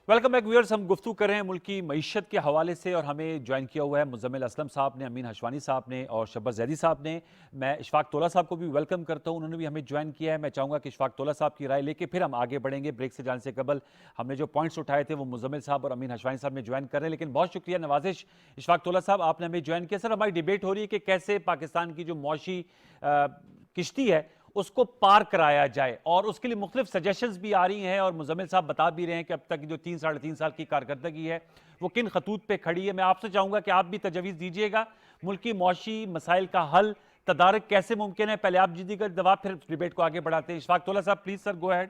Welcome back viewers. हम गुफ्तगू कर रहे हैं मुल्क की मईशत के हवाले से और हमें ज्वाइन किया हुआ है मुजम्मिल असलम साहब ने, अमीन हशवानी साहब ने और शब्बर जैदी साहब ने। मैं इशफाक तोला साहब को भी वेलकम करता हूं, उन्होंने भी हमें ज्वाइन किया है। मैं चाहूँगा कि इशफाक तोला साहब की राय लेके फिर हम आगे बढ़ेंगे। ब्रेक से जाने से कबल हमने जो पॉइंट्स उठाए थे वो मुजम्मिल साहब और अमीन हशवानी साहब ने ज्वाइन कर रहे हैं, लेकिन बहुत शुक्रिया नवाजिश इशफाक तोला साहब, आपने हमें ज्वाइन किया। सर, हमारी डिबेट हो रही है कि कैसे पाकिस्तान की जो मौशी किश्ती है उसको पार कराया जाए और उसके लिए मुख्तलिफ सजेशंस भी आ रही हैं और मुजम्मिल साहब बता भी रहे हैं कि अब तक जो 3-3.5 साल की कारकर्दगी है वो किन खतूत पे खड़ी है। मैं आपसे चाहूंगा कि आप भी तजवीज़ दीजिएगा, मुल्क की मौशी मसाइल का हल तदारक कैसे मुमकिन है। पहले आप दीजिएगा जवाब, फिर डिबेट को आगे बढ़ाते हैं। इशफाक तोला साहब प्लीज सर, गो अहेड।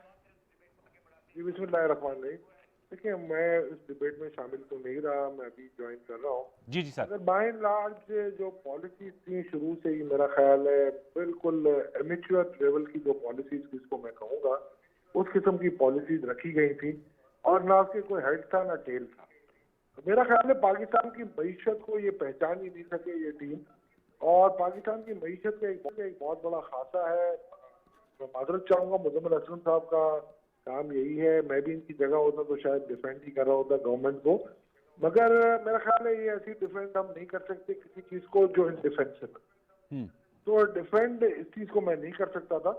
जी बिस्मिल्लाहिर्रहमानिर्रहीम। देखिए, मैं इस डिबेट में शामिल तो नहीं रहा, मैं अभी ज्वाइन कर रहा हूँ। जी जी सर। अगर बाय एंड लार्ज जो पॉलिसीज थी शुरू से ही, मेरा ख्याल है बिल्कुल एमेच्योर लेवल की जो पॉलिसीज जिसको मैं कहूँगा, उस किस्म की पॉलिसीज रखी गई थी और ना उसके कोई हेड था ना टेल था। तो मेरा ख्याल है पाकिस्तान की मईशत को ये पहचान ही नहीं सके ये टीम, और पाकिस्तान की मईशत का एक बहुत बड़ा खासा है। मैं माजरत चाहूँगा, मुजम्मिल असलम साहब का काम यही है, मैं भी इनकी जगह होता तो शायद डिफेंड ही कर रहा होता गवर्नमेंट को, मगर मेरा ख्याल है ये ऐसी डिफेंड हम नहीं कर सकते किसी चीज को जो इनडिफेंसिबल, तो डिफेंड इस चीज को मैं नहीं कर सकता था।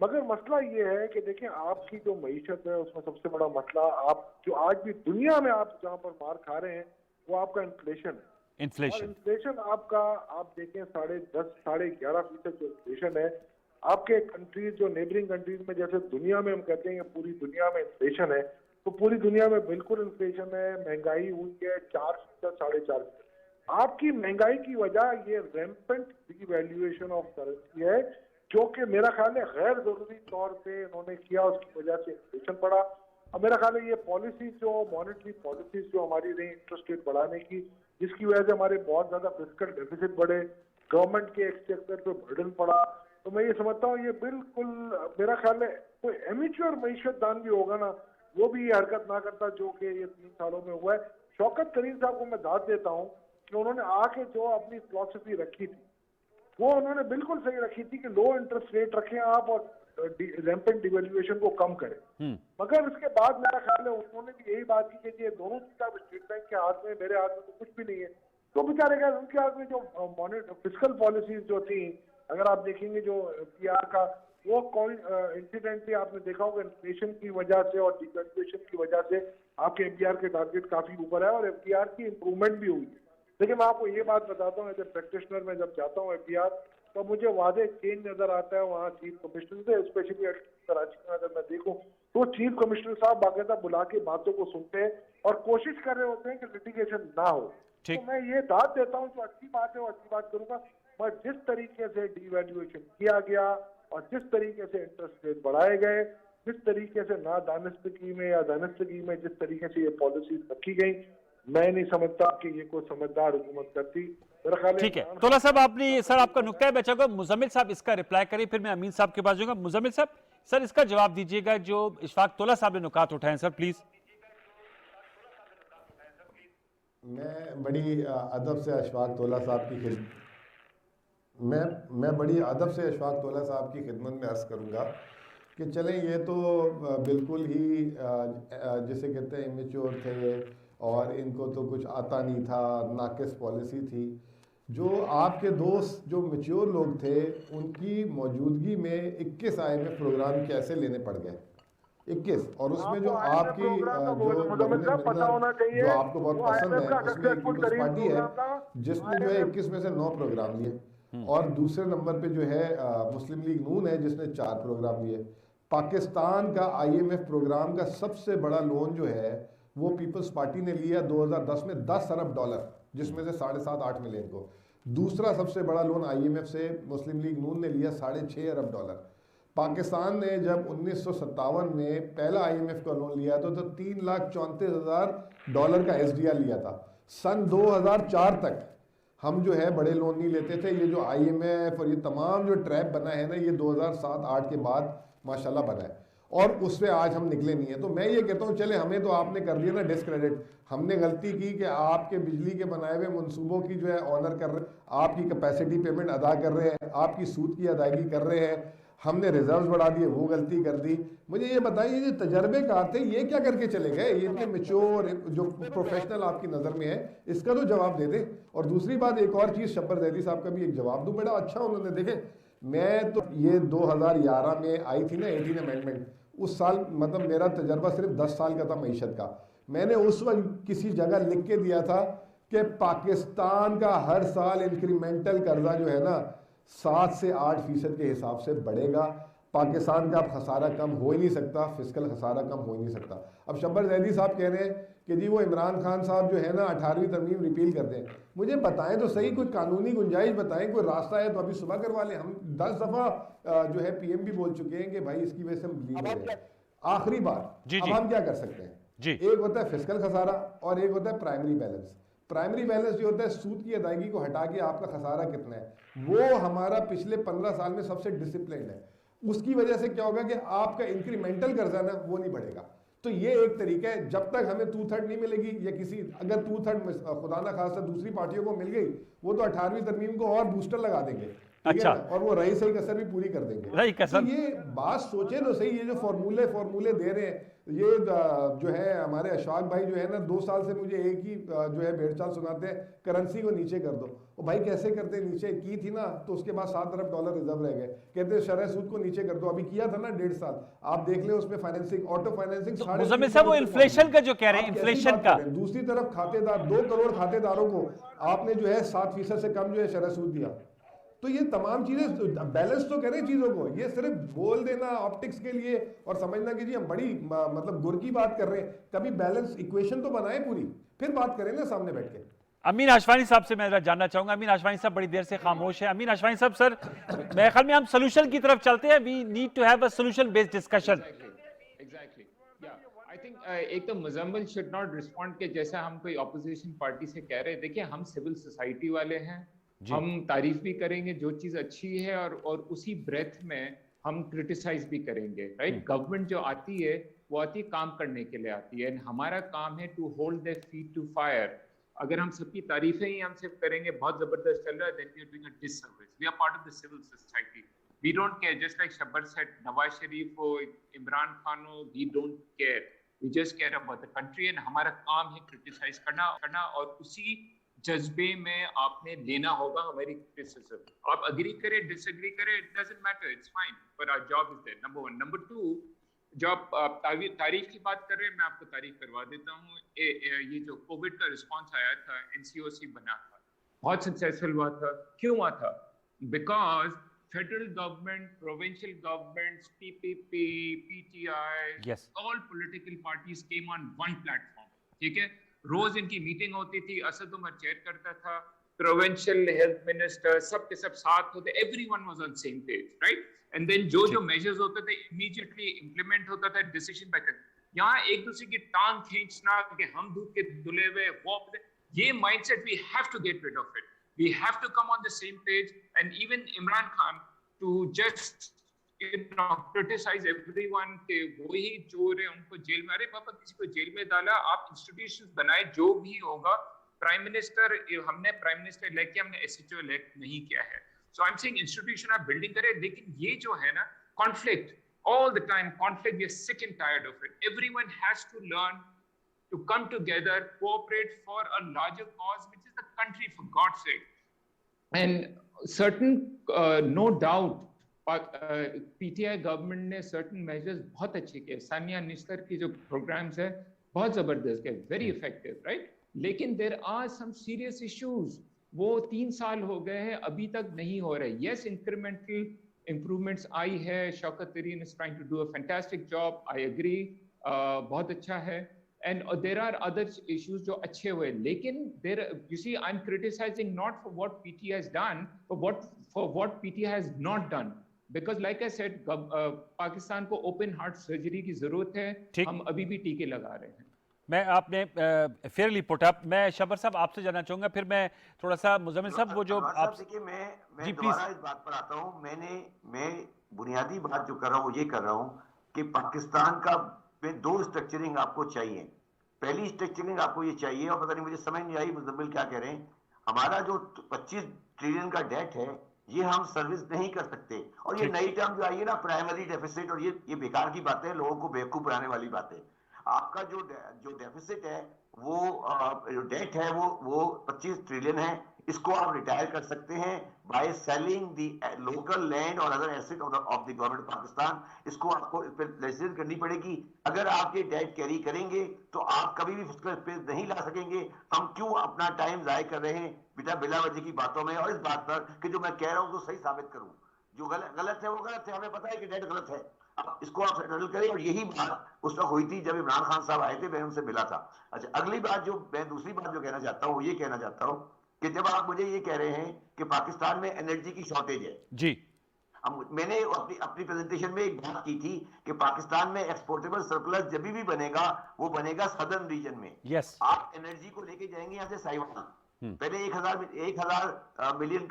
मगर मसला ये है कि देखिए, आपकी जो मईशत है उसमें सबसे बड़ा मसला, आप जो आज भी दुनिया में आप जहाँ पर मार खा रहे हैं वो आपका इन्फ्लेशन है। इन्फ्लेशन आपका, आप देखें 10.5-11% जो इन्फ्लेशन है आपके कंट्रीज, जो नेबरिंग कंट्रीज में, जैसे दुनिया में हम कहते हैं पूरी दुनिया में इन्फ्लेशन है, तो पूरी दुनिया में बिल्कुल इन्फ्लेशन है। महंगाई हुई है 4%, 4.5%। आपकी महंगाई की वजह ये रैम्पेंट डिवैल्यूएशन ऑफ करेंसी है, जो कि मेरा ख्याल है गैर जरूरी तौर पे इन्होंने किया, उसकी वजह से इन्फ्लेशन बढ़ा। अब मेरा ख्याल है ये पॉलिसीज जो मॉनेटरी पॉलिसीज जो हमारी रही इंटरेस्ट रेट बढ़ाने की, जिसकी वजह से हमारे बहुत ज्यादा फिस्कल डेफिसिट बढ़े, गवर्नमेंट के एक्सचेकर पे बर्डन पड़ा, तो मैं ये समझता हूँ ये बिल्कुल, मेरा ख्याल है कोई एमेच्योर मईशतदान भी होगा ना, वो भी ये हरकत ना करता जो कि ये 3 सालों में हुआ है। शौकत करीम साहब को मैं दाद देता हूँ कि उन्होंने आके जो अपनी फिलॉसफी रखी थी वो उन्होंने बिल्कुल सही रखी थी कि लो इंटरेस्ट रेट रखें आप और रैम्पेंट डिवैल्यूएशन को कम करें। मगर उसके बाद मेरा ख्याल है उन्होंने भी यही बात की कि ये दोनों चीजें अब स्टेट बैंक के हाथ में, मेरे हाथ में तो कुछ भी नहीं है। तो बेचारे क्या, उनके हाथ में जो फिस्कल पॉलिसीज जो थी, अगर आप देखेंगे जो एफडीआर का वो इंसिडेंटली आपने देखा होगा, इन्फ्लेशन की वजह से और डिवैल्यूएशन की वजह से आपके एफडीआर के टारगेट काफी ऊपर है और एफडीआर की इंप्रूवमेंट भी हुई है। देखिए, मैं आपको ये बात बताता हूँ, एज ए प्रैक्टिशनर में जब जाता हूँ एफडीआर, तो मुझे वादे चेंज नजर आता है वहाँ चीफ कमिश्नर से, स्पेशली कराची में अगर मैं देखूँ तो चीफ कमिश्नर साहब बाकायदा बुला के बातों को सुनते हैं और कोशिश कर रहे होते हैं कि लिटिगेशन ना हो। तो मैं ये दाद देता हूँ, जो अच्छी बात है वो अच्छी बात करूंगा, पर जिस तरीके से डिवैल्यूएशन किया गया और जिस तरीके से इंटरेस्ट रेट बढ़ाए गए, जिस तरीके से ना दानिस्तगी में या दानिस्तगी में जिस तरीके से ये पॉलिसीज रखी गई, मैं नहीं समझता कि ये कोई समझदार हुकूमत करती। ठीक है तोला साहब, आपने सर आपका नुक्ता है, मैं चाहूंगा मुजम्मिल साहब इसका रिप्लाई करें, फिर मैं अमीन साहब के पास जाऊंगा। मुजम्मिल साहब सर इसका जवाब दीजिएगा जो इशफाक तोला साहब ने नुकात उठाए सर, प्लीज। मैं बड़ी अदब से इशफाक तोला साहब की मैं बड़ी अदब से इशफाक तोला साहब की खिदमत में अर्ज़ करूंगा कि चलें, ये तो बिल्कुल ही जिसे कहते हैं इमेच्योर थे और इनको तो कुछ आता नहीं था, नाकिस पॉलिसी थी। जो आपके दोस्त जो मैच्योर लोग थे उनकी मौजूदगी में 21 IMF प्रोग्राम कैसे लेने पड़ गए, 21, और उसमें जो आपकी जो आपको बहुत पसंद है उसमें पीपल्स पार्टी है जिसने जो है 21 में से 9 प्रोग्राम लिए, और दूसरे नंबर पे जो है मुस्लिम लीग नून है जिसने 4 प्रोग्राम लिए। पाकिस्तान का IMF प्रोग्राम का सबसे बड़ा लोन जो है वो पीपल्स पार्टी ने लिया 2010 में $10 अरब, जिसमें से $7.5-8 मिलियन को। दूसरा सबसे बड़ा लोन आईएमएफ से मुस्लिम लीग नून ने लिया $6.5 अरब। पाकिस्तान ने जब 1957 में पहला आईएमएफ का लोन लिया तो $3,34,000 का एसडीआर लिया था। सन 2004 तक हम जो है बड़े लोन नहीं लेते थे। ये जो आईएमएफ और ये तमाम जो ट्रैप बना है ना, ये 2007-8 के बाद माशाल्लाह बना है और उससे आज हम निकले नहीं है। तो मैं ये कहता हूँ चले, हमें तो आपने कर दिया ना डिस्क्रेडिट। हमने गलती की कि आपके बिजली के बनाए हुए मंसूबों की जो है ऑनर कर रहे, आपकी कैपेसिटी पेमेंट अदा कर रहे हैं, आपकी सूद की अदायगी कर रहे हैं। हमने रिजर्व्स बढ़ा दिए, वो गलती कर दी। मुझे ये बताइए, ये तजर्बेकार थे, ये क्या करके चले गए? ये इतने मेच्योर जो प्रोफेशनल आपकी नज़र में है, इसका तो जवाब दे दे। और दूसरी बात, एक और चीज़ शब्बर ज़ैदी साहब का भी एक जवाब दूँ, बड़ा अच्छा उन्होंने देखे। मैं तो ये 2011 में आई थी ना 18 अमेंडमेंट, उस साल मतलब मेरा तजर्बा सिर्फ 10 साल का था मईशत का। मैंने उस वक्त किसी जगह लिख के दिया था कि पाकिस्तान का हर साल इंक्रीमेंटल कर्जा जो है ना 7 से 8% के हिसाब से बढ़ेगा। पाकिस्तान का खसारा कम हो ही नहीं सकता, फिस्कल खसारा कम हो ही नहीं सकता। अब शब्बर ज़ैदी साहब कह रहे हैं कि जी वो इमरान खान साहब जो है ना 18वीं तरमीम रिपील कर दें। मुझे बताएं तो सही, कोई कानूनी गुंजाइश बताएं, कोई रास्ता है तो अभी सुबह करवा लें। हम 10 दफ़ा जो है पीएम भी बोल चुके हैं कि भाई इसकी वजह से हम लीड हो रहे हैं। आखिरी बात, अब हम क्या कर सकते हैं जी। एक होता है फिस्कल खसारा और एक होता है प्राइमरी बैलेंस। प्राइमरी बैलेंस जो होता है सूद की अदायगी को हटा के आपका खसारा कितना है, वो हमारा पिछले 15 साल में सबसे डिसिप्लिन है। उसकी वजह से क्या होगा कि आपका इंक्रीमेंटल कर्जा ना वो नहीं बढ़ेगा। तो ये एक तरीका है। जब तक हमें 2/3 नहीं मिलेगी या किसी अगर 2/3 खुदा ना खास्ता दूसरी पार्टियों को मिल गई, वो तो 18वीं तरमीम को और बूस्टर लगा देंगे, ठीक है, और वो रही सही कसर भी पूरी कर देंगे। तो ये बात सोचे तो सही, ये जो फॉर्मूले दे रहे हैं, ये जो है हमारे अशाक भाई जो है ना 2 साल से मुझे एक ही जो है भेड़चाल सुनाते हैं, करेंसी को नीचे कर दो। और भाई कैसे करते नीचे की थी ना, तो उसके बाद $7 अरब रिजर्व रह गए। कहते हैं शरह सूद को नीचे कर दो, अभी किया था ना 1.5 साल। आप देख ले उसमें फाइनेंसिंग, ऑटो फाइनेंसिंग वो इन्फ्लेशन का जो कह रहे हैं, इन्फ्लेशन का। दूसरी तरफ खातेदार 2 करोड़ खातेदारों को आपने जो है 7% से कम जो है शरह सूद दिया। तो ये तमाम चीजें बैलेंस तो करें चीजों को, ये सिर्फ बोल देना ऑप्टिक्स के लिए और समझना कि जी हम बड़ी मतलब गुर की बात कर रहे हैं। कभी बैलेंस इक्वेशन तो बनाए पूरी, फिर बात करें ना सामने बैठ के। अमीन आशवानी साहब से मैं जानना चाहूंगा। अमीन आशवानी साहब बड़ी देर से खामोश है। अमीन आशवानी साहब, सर मेरे ख्याल में हम सोल्यूशन की तरफ चलते हैं। We need to have a solution based discussion. Exactly, या आई थिंक एक तो मुजम्मिल शुड नॉट रिस्पॉन्ड के जैसा हम कोई ऑपोजिशन पार्टी से कह रहे हैं। देखिए, हम सिविल सोसाइटी वाले हैं, हम तारीफ भी करेंगे जो चीज अच्छी है और उसी ब्रेथ में हम क्रिटिसाइज भी करेंगे, राइट। गवर्नमेंट जो आती है वो आती है काम करने के लिए आती है, हमारा काम है to hold their feet to fire. अगर हम सबकी तारीफें ही हम सिर्फ करेंगे बहुत जबरदस्त चल रहा है, then we are doing a disservice. We are part of the civil society, we don't care. Just like Shabbar said, Nawaz Sharif हो, इमरान खान हो, we don't care, we just care about the country. And हमारा काम है क्रिटिसाइज करना और उसी जज्बे में आपने लेना होगा हमारी क्रिटिसिज्म। आप अग्री करें, डिसएग्री करें, it doesn't matter, it's fine, but our job is there, number 1। Number 2, जब आप तारीफ की बात कर रहे हैं, मैं आपको तारीफ करवा देता हूँ। ये जो कोविड का रिस्पांस आया था, एनसीओसी बना था, बहुत सक्सेसफुल हुआ था। क्यों हुआ था? Because federal government, provincial governments, PPP, PTI, all political parties came on one platform, ठीक है। रोज इनकी मीटिंग होती थी, असद उमर चेयर करता था, प्रोविंशियल हेल्थ मिनिस्टर सब के सब साथ होते, everyone was on same page, right. And then जो मेजर्स होते थे इमीडिएटली इंप्लीमेंट होता था, डिसीजन मेकर। यहाँ एक दूसरे की टांग खींचना कि हम दूध के धुले हुए, वो ये mindset we have to get rid of it. We have to come on the same page. And even Imran Khan to just criticize everyone के वो ही चोर है, उनको जेल में, अरे पापा किसी को जेल में डाला, आप इंस्टीट्यूशंस बनाए, जो भी होगा। प्राइम मिनिस्टर, हमने प्राइम मिनिस्टर इलेक्ट किया, हमने एसएचओ इलेक्ट नहीं किया है। So I am saying institution आप बिल्डिंग करें, लेकिन ये जो है ना conflict, all the time conflict, we are sick and tired of it. Everyone has to learn to come together, cooperate for a larger cause which is the country, for God's sake. And certain no doubt PTI government ने certain measures बहुत अच्छे किए। सानिया निस्तर की जो programmes है बहुत जबरदस्त है, वेरी इफेक्टिव, राइट। लेकिन there are some serious issues, वो 3 साल हो गए हैं, अभी तक नहीं हो रहे। यस, इंक्रीमेंटल इंप्रूवमेंट्स आई है, Shaukat Tarin is trying to do a fantastic job, I agree, बहुत अच्छा है। and there are other issues जो अच्छे हुए, लेकिन there, you see, I'm criticizing not for what PT has done, but for what PT has not done. Because like I said, Pakistan को open heart surgery की जरूरत है, हम अभी भी टीके लगा रहे हैं। मैं आपने फेयरली पुट अप। मैं शबर साहब आपसे जानना चाहूंगा, फिर मैं थोड़ा सा मुजम्मिल साहब वो जो आप देखिए, मैं दोबारा इस बात पर आता हूं। मैं बुनियादी बात जो कर रहा हूं वो ये कर रहा हूं कि पाकिस्तान का में दो स्ट्रक्चरिंग आपको चाहिए। पहली स्ट्रक्चरिंग आपको ये चाहिए, और पता नहीं मुझे समझ नहीं आई मुजम्मिल क्या कह रहे हैं, हमारा जो 25 ट्रिलियन का डेट है ये हम सर्विस नहीं कर सकते। और ये नई टर्म जो आई है ना, प्राइमरी डेफिसिट, और ये बेकार की बातें हैं, लोगों को बेवकूफ बनाने वाली बातें। आपका जो डेफिसिट है, वो जो डेट है वो 25 ट्रिलियन है। इसको आप रिटायर कर सकते हैं by selling the local land और other asset of the government Pakistan. इसको आपको इस पर लेजिस्लेशन करनी पड़ेगी। अगर आप ये डेट कैरी करेंगे तो आप कभी भी फिस्कल स्पेस नहीं ला सकेंगे। हम क्यों अपना टाइम जाया कर रहे हैं बेटा बिला वजह की बातों में, और इस बात पर कि जो मैं कह रहा हूं तो सही साबित करूं। जो गलत है वो गलत है, हमें पता है कि डेट गलत है। इसको आप सेटल करें। और यही बात उस वक्त हुई थी जब इमरान खान साहब आए थे, मैं उनसे मिला था। अच्छा, अगली बात जो मैं दूसरी बात जो कहना चाहता हूँ, ये कहना चाहता हूँ कि जब आप मुझे ये कह रहे हैं कि पाकिस्तान में एनर्जी की शॉर्टेज है जी, मैंने अपनी प्रेजेंटेशन में एक बात की थी कि पाकिस्तान में एक्सपोर्टेबल सरप्लस जब भी बनेगा वो बनेगा सदर्न रीजन में। यस, आप एनर्जी को लेके जाएंगे यहाँ से साइवान, पहले 1000 मिलियन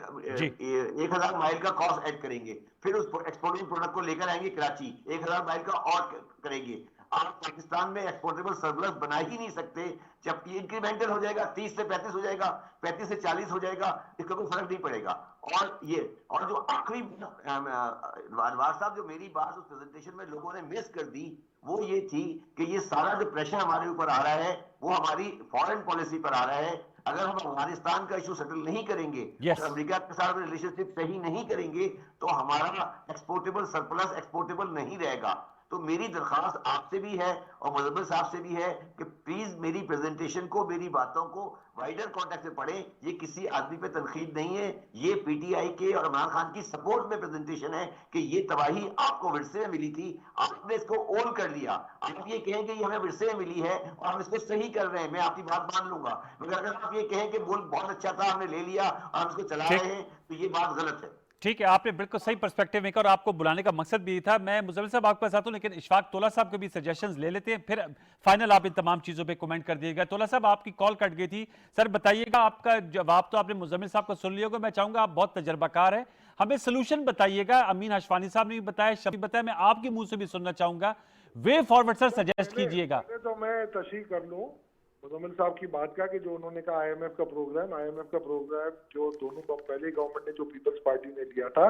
1000 माइल का कॉस्ट ऐड करेंगे, फिर उस एक्सपोर्टिंग प्रोडक्ट को लेकर आएंगे कराची, 1000 माइल का और करेंगे। आप पाकिस्तान में एक्सपोर्टेबल सरप्लस बना ही नहीं सकते। जबकि इंक्रीमेंटल हो जाएगा, 30 से 35 हो जाएगा, 35 से 40 हो जाएगा, इसका कोई फर्क नहीं पड़ेगा। और जो आखिरी अनवार साहब जो मेरी बात उस प्रेजेंटेशन में लोगों ने मिस कर दी, वो ये थी कि ये सारा जो प्रेशर हमारे ऊपर आ रहा है वो हमारी फॉरेन पॉलिसी पर आ रहा है। अगर हम अफगानिस्तान का इशू सेटल नहीं करेंगे, yes. अमेरिका के साथ रिलेशनशिप सही नहीं करेंगे, तो हमारा एक्सपोर्टेबल सरप्लस एक्सपोर्टेबल नहीं रहेगा। तो मेरी दरखास्त आपसे भी है और मुजम्मिल साहब से भी है कि प्लीज मेरी प्रेजेंटेशन को, मेरी बातों को वाइडर कॉन्टेक्स्ट में पढ़ें। ये किसी आदमी पे तनकीद नहीं है, ये पीटीआई के और इमरान खान की सपोर्ट में प्रेजेंटेशन है कि ये तबाही आपको विरसे में मिली थी, आपने इसको ओन कर लिया। आप ये कहें कि ये हमें विरसे में मिली है और हम इसको सही कर रहे हैं, मैं आपकी बात मान लूंगा। मगर अगर आप ये कहें कि मुल्क बहुत अच्छा था, हमने ले लिया और हम इसको चला रहे हैं, तो ये बात गलत है। ठीक है, आपने बिल्कुल सही पर्सपेक्टिव में, और आपको बुलाने का मकसद भी था। मैं मुजम्मिल साहब आपके पास आता हूं, लेकिन इशफाक तोला साहब के भी सजेशंस ले लेते हैं, फिर फाइनल आप इन तमाम चीजों पे कमेंट कर दिएगा। तोला साहब, आपकी कॉल कट गई थी। सर बताइएगा, आपका जवाब तो आपने मुजम्मिल साहब को सुन लिया होगा। मैं चाहूंगा, आप बहुत तजर्बाकार है, हमें सोल्यूशन बताइएगा। अमीन हशफानी साहब ने भी बताया, शफी बताया, मैं आपके मुंह से भी सुनना चाहूंगा। वे फॉरवर्ड सर सजेस्ट कीजिएगा। तो मैं तशरीह कर लूं मुजम्मिल साहब की बात का कि जो उन्होंने कहा आईएमएफ का प्रोग्राम जो दोनों पहले गवर्नमेंट ने जो पीपल्स पार्टी ने लिया था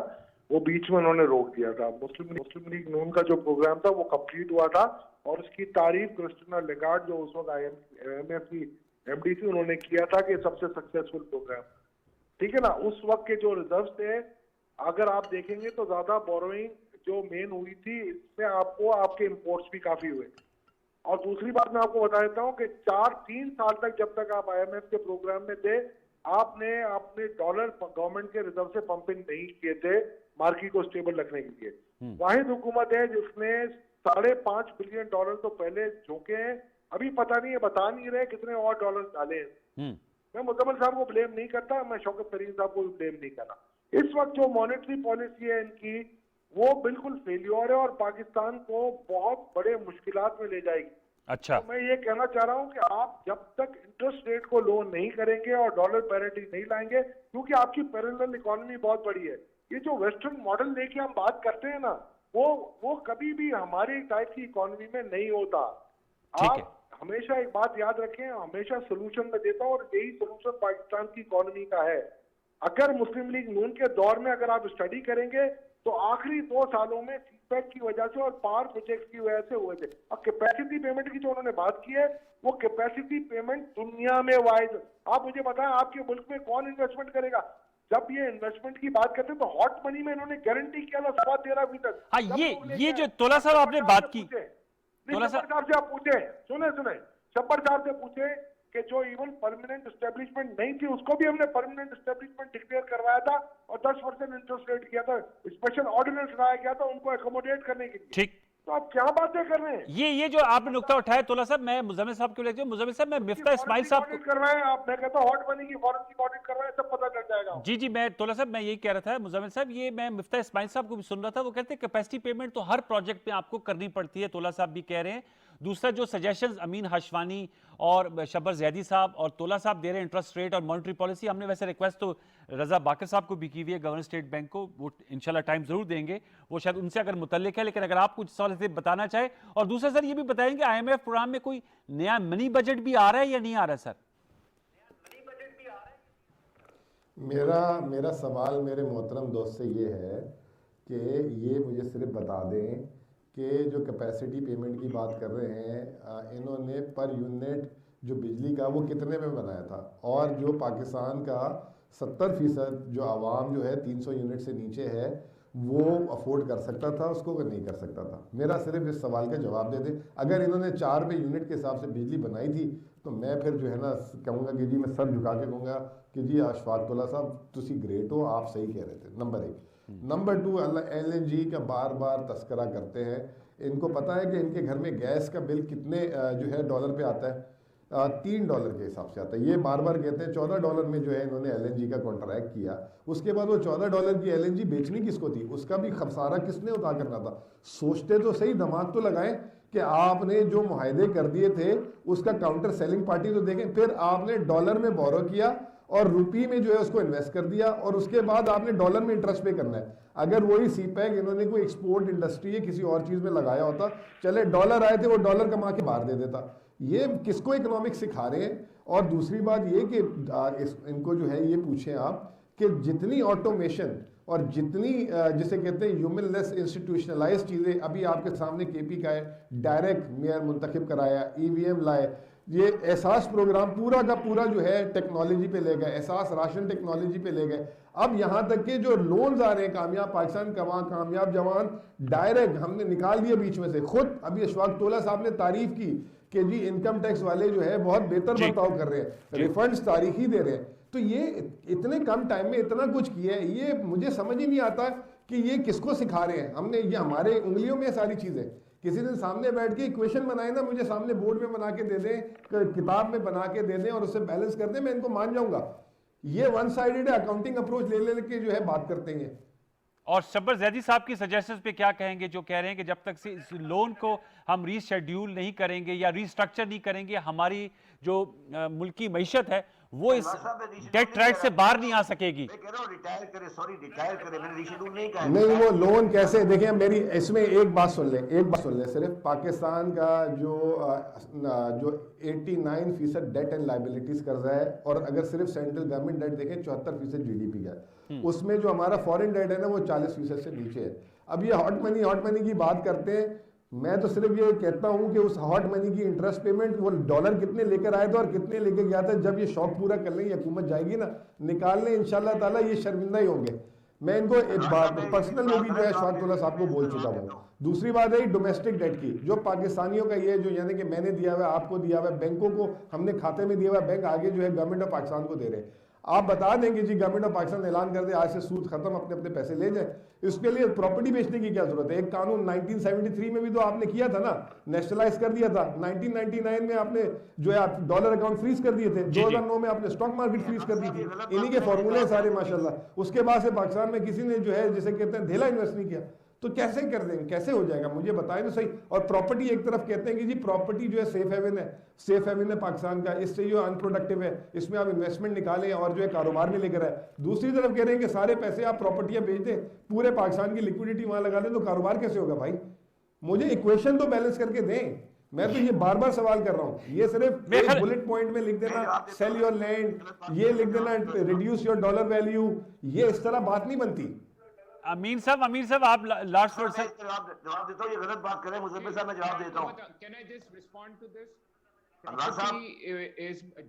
वो बीच में उन्होंने रोक दिया था। मुस्लिम लीग नून का जो प्रोग्राम था वो कंप्लीट हुआ था और उसकी तारीफ क्रिस्टीना लेगार्ड जो उस वक्त आईएमएफ की एमडी थी उन्होंने किया था कि सबसे सक्सेसफुल प्रोग्राम, ठीक है ना। उस वक्त के जो रिजर्व थे अगर आप देखेंगे तो ज्यादा बोरोइंग जो मेन हुई थी इसमें आपको आपके इम्पोर्ट्स भी काफी हुए। और दूसरी बात मैं आपको बता देता हूँ कि 3 साल तक जब तक आप आईएमएफ के प्रोग्राम में थे आपने अपने डॉलर गवर्नमेंट के रिजर्व से पंपिंग नहीं किए थे मार्केट को स्टेबल रखने के लिए। वाहिद हुकूमत है जिसने $5.5 बिलियन तो पहले झोंके हैं, अभी पता नहीं है, बता नहीं रहे कितने और डॉलर डाले हैं। मैं मुजम्मिल साहब को ब्लेम नहीं करता, मैं शौकत तरीन साहब को भी ब्लेम नहीं करना। इस वक्त जो मॉनेटरी पॉलिसी है इनकी वो बिल्कुल फेल्योर है और पाकिस्तान को बहुत बड़े मुश्किलात में ले जाएगी। अच्छा, तो मैं ये कहना चाह रहा हूँ कि आप जब तक इंटरेस्ट रेट को लो नहीं करेंगे और डॉलर पैरिटी नहीं लाएंगे, क्योंकि आपकी पैरेलल इकोनॉमी बहुत बड़ी है, ये जो वेस्टर्न मॉडल लेके हम बात करते हैं ना वो कभी भी हमारी टाइप की इकोनॉमी में नहीं होता। आप हमेशा एक बात याद रखें, हमेशा सोल्यूशन में देता हूँ और यही सोल्यूशन पाकिस्तान की इकोनॉमी का है। अगर मुस्लिम लीग नून के दौर में अगर आप स्टडी करेंगे तो आखिरी 2 सालों में सीपैक की वजह से और पावर प्रोजेक्ट की वजह से हुए थे। और कैपेसिटी पेमेंट की जो उन्होंने बात की है वो कैपेसिटी पेमेंट दुनिया में वाइज। आप मुझे बताएं आपके मुल्क में कौन इन्वेस्टमेंट करेगा? जब ये इन्वेस्टमेट की बात करते हैं तो हॉट मनी में इन्होंने गारंटी किया था 13.5%। हाँ, ये जो तोला साहब आपने बात की, शब्बर साहब से आप पूछे, सुने शब्बर साहब से पूछे कि जो इवन परमानेंट एस्टेब्लिशमेंट नहीं थी उसको भी हमने परमानेंट एस्टेब्लिशमेंट डिक्लेयर करवाया था और 10% इंटरेस्ट रेट किया था, स्पेशल ऑर्डिनेंस लाया गया था उनको एकोमोडेट करने के लिए। ठीक, तो आप क्या बातें कर रहे हैं? ये जो आपने नुक्ता उठाया तोला साहब, मैं मुजम्मिल साहब को लेकर, मुजम्मिल साहब मैं मिफ्ता इस्माइल साहब को, ऑडिट कर रहे हैं आप, मैं कहता हूं हॉट मनी की फॉरेंसिक ऑडिट कर रहे हैं, सब पता चल जाएगा। जी मैं तोला साहब मैं यही कह रहा था मुजम्मिल साहब, ये मैं मिफ्ता इस्माइल साहब को भी सुन रहा था, वो कहते हैं कैपेसिटी पेमेंट तो हर प्रोजेक्ट में आपको करनी पड़ती है, तोला साहब भी कह रहे हैं। दूसरा जो सजेशंस अमीन हाशवानी और शब्बर जैदी साहब और तोला साहब दे रहे हैं, इंटरेस्ट रेट और मॉनेटरी पॉलिसी, हमने वैसे रिक्वेस्ट तो रजा बाकर साहब को भी की हुई है, गवर्नर स्टेट बैंक को, वो इंशाल्लाह टाइम जरूर देंगे, वो शायद उनसे अगर मुतल्लिक है, लेकिन अगर आप कुछ सवाल से बताना चाहे। और दूसरा सर ये भी बताएंगे IMF प्रोग्राम में कोई नया मिनी बजट भी आ रहा है या नहीं आ रहा है सर? मेरा सवाल मेरे मोहतरम दोस्त से ये है कि ये मुझे सिर्फ बता दें कि जो कैपेसिटी पेमेंट की बात कर रहे हैं, इन्होंने पर यूनिट जो बिजली का वो कितने में बनाया था, और जो पाकिस्तान का 70% जो आवाम जो है 300 यूनिट से नीचे है वो अफोर्ड कर सकता था उसको, कि नहीं कर सकता था? मेरा सिर्फ इस सवाल का जवाब दे दें। अगर इन्होंने 4 रुपये यूनिट के हिसाब से बिजली बनाई थी तो मैं फिर जो है ना कहूँगा कि जी, मैं सर झुका के कहूँगा कि जी अशफाक तोला साहब तुसी ग्रेट हो, आप सही कह रहे थे। नंबर 1। नंबर 2, LNG का बार बार तस्करा करते हैं। इनको पता है कि इनके घर में गैस का बिल कितने जो है डॉलर पे आता है? $3 के हिसाब से आता है। ये बार बार कहते हैं $14 में जो है इन्होंने LNG का कॉन्ट्रैक्ट किया, उसके बाद वो $14 की LNG बेचनी किसको थी, उसका भी खसारा किसने उठा करना था? सोचते तो सही, दिमाग तो लगाएं कि आपने जो मुआहदे कर दिए थे उसका काउंटर सेलिंग पार्टी तो देखें। फिर आपने डॉलर में बोरो किया और रुपी में जो है उसको इन्वेस्ट कर दिया, और उसके बाद आपने डॉलर में इंटरेस्ट पे करना है। अगर वही सीपैक इन्होंने कोई एक्सपोर्ट इंडस्ट्री या किसी और चीज़ में लगाया होता, चले डॉलर आए थे वो डॉलर कमा के बाहर दे देता। ये किसको इकोनॉमिक्स सिखा रहे हैं? और दूसरी बात ये कि इनको जो है ये पूछें आप कि जितनी ऑटोमेशन और जितनी जिसे कहते हैं ह्यूमनलेस इंस्टीट्यूशनलाइज चीज़ें अभी आपके सामने KP का है, डायरेक्ट मेयर मुंतखब कराया, EVM लाए, ये एहसास प्रोग्राम पूरा का पूरा जो है टेक्नोलॉजी पे ले गए, एहसास राशन टेक्नोलॉजी पे ले गए। अब यहाँ तक कि जो लोन्स आ रहे हैं कामयाब पाकिस्तान कामयाब जवान डायरेक्ट हमने निकाल दिए बीच में से। खुद अभी अशफाक तोला साहब ने तारीफ की कि जी इनकम टैक्स वाले जो है बहुत बेहतर बर्ताव कर रहे हैं, रिफंड्स तारीखी दे रहे हैं। तो ये इतने कम टाइम में इतना कुछ किया है, ये मुझे समझ ही नहीं आता कि ये किसको सिखा रहे हैं। हमने ये हमारे उंगलियों में सारी चीज़ें, किसी दिन सामने बैठ के इक्वेशन बनाए ना, मुझे सामने बोर्ड में बना के दे दें, किताब में बना के दे दें और उससे बैलेंस कर दें, मैं इनको मान जाऊंगा। ये वन साइडेड अकाउंटिंग अप्रोच ले के जो है बात करते हैं। और शब्बर जैदी साहब की सजेशंस पे क्या कहेंगे, जो कह रहे हैं कि जब तक से इस लोन को हम रीशेड्यूल नहीं करेंगे या रीस्ट्रक्चर नहीं करेंगे, हमारी जो मुल्की मईशत है वो इस डेट ट्रैक से बाहर नहीं आ सकेगी। मैं कह रहा हूं रिटायर करे, सॉरी रिटायर करे, मैंने रीशेड्यूल नहीं कहा। नहीं, वो लोन कैसे, देखिए मेरी इसमें एक बात सुन ले, सिर्फ पाकिस्तान का जो 89% डेट एंड लाइबिलिटीज कर्जा है, और अगर सिर्फ सेंट्रल गवर्नमेंट डेट देखें 74% GDP का है, उसमें जो हमारा फॉरेन डेट है ना वो 40% से नीचे है। अब ये हॉट मनी की बात करते हैं, मैं तो सिर्फ ये कहता हूं कि उस हॉट मनी की इंटरेस्ट पेमेंट वो डॉलर कितने लेकर आए थे और कितने लेके गया था, जब ये शौक पूरा कर लेंगे हुकूमत जाएगी ना निकालने, इंशाल्लाह ताला ये शर्मिंदा ही होंगे। मैं इनको एक बात पर्सनल में भी जो है अशफाक तोला साहब को बोल चुका हूँ। दूसरी बात है डोमेस्टिक डेट की, जो पाकिस्तानियों का ये जो यानी कि मैंने दिया हुआ, आपको दिया हुआ, बैंकों को हमने खाते में दिया हुआ, बैंक आगे जो है गवर्नमेंट ऑफ पाकिस्तान को दे रहे हैं। आप बता देंगे जी गवर्नमेंट ऑफ पाकिस्तान ऐलान कर दे आज से सूद खत्म, अपने अपने पैसे ले जाए, इसके लिए प्रॉपर्टी बेचने की क्या जरूरत है? एक कानून 1973 में भी तो आपने किया था ना, नेशनलाइज कर दिया था। 1999 में आपने जो है डॉलर अकाउंट फ्रीज कर दिए थे, 2009 में आपने स्टॉक मार्केट फ्रीज कर दी थी। इन्हीं के फॉर्मूले सारे माशाल्लाह। उसके बाद से पाकिस्तान में किसी ने जो है जिसे कहते हैं धेला इन्वेस्ट नहीं किया, तो कैसे कर देंगे, कैसे हो जाएगा? मुझे बताएं तो सही। और प्रॉपर्टी एक तरफ कहते हैं कि जी प्रॉपर्टी जो है सेफ हेवन है पाकिस्तान का, इससे जो अनप्रोडक्टिव है, इसमें आप इन्वेस्टमेंट निकालें और जो है कारोबार में लेकर आए। दूसरी तरफ कह रहे हैं कि सारे पैसे आप प्रॉपर्टियां बेच दें, पूरे पाकिस्तान की लिक्विडिटी वहां लगा दें, तो कारोबार कैसे होगा भाई? मुझे इक्वेशन तो बैलेंस करके दें। मैं तो ये बार बार सवाल कर रहा हूँ, ये सिर्फ एक बुलेट पॉइंट में लिख देना सेल योर लैंड, ये लिख देना रिड्यूस योर डॉलर वैल्यू, ये इस तरह बात नहीं बनती। अमीर साहब आप लास्ट वर्ड सर। जवाब देता हूँ, ये गलत बात करें मुजम्मिल साहब, मैं जवाब देता हूँ। Can I just respond to this?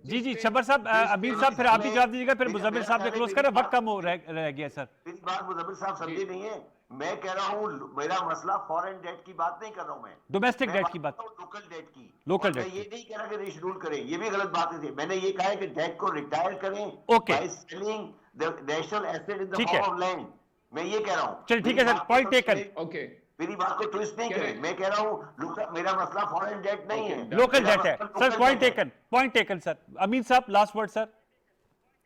जी शब्बर साहब, अमीर साहब फिर आप भी जवाब दीजिएगा, फिर मुजम्मिल साहब ने क्लोज करें, वक्त कम रह गया सर। मेरी बात मुजम्मिल साहब समझे नहीं है। मैं कह रहा हूँ मेरा मसला फॉरेन डेट की बात नहीं कर रहा हूँ, मैं डोमेस्टिक डेट की बात, लोकल डेट की। लोकल मैं डेट ये नहीं कह रहा कि रीशेड्यूल करें, ये भी गलत बात थी। मैंने ये कहा है कि डेट को रिटायर करें okay bye selling the national asset in the form of land. मैं ये कह रहा हूँ। चलिए ठीक है सर, पॉइंट टेकन। ओके, मेरी बात को ट्विस्ट नहीं करें। मैं कह रहा हूँ मेरा मसला फॉरेन डेट नहीं है, लोकल मेरा डेट है मसला सर। local पॉइंट debt है। Taken, point taken sir. Amin sahab last word sir,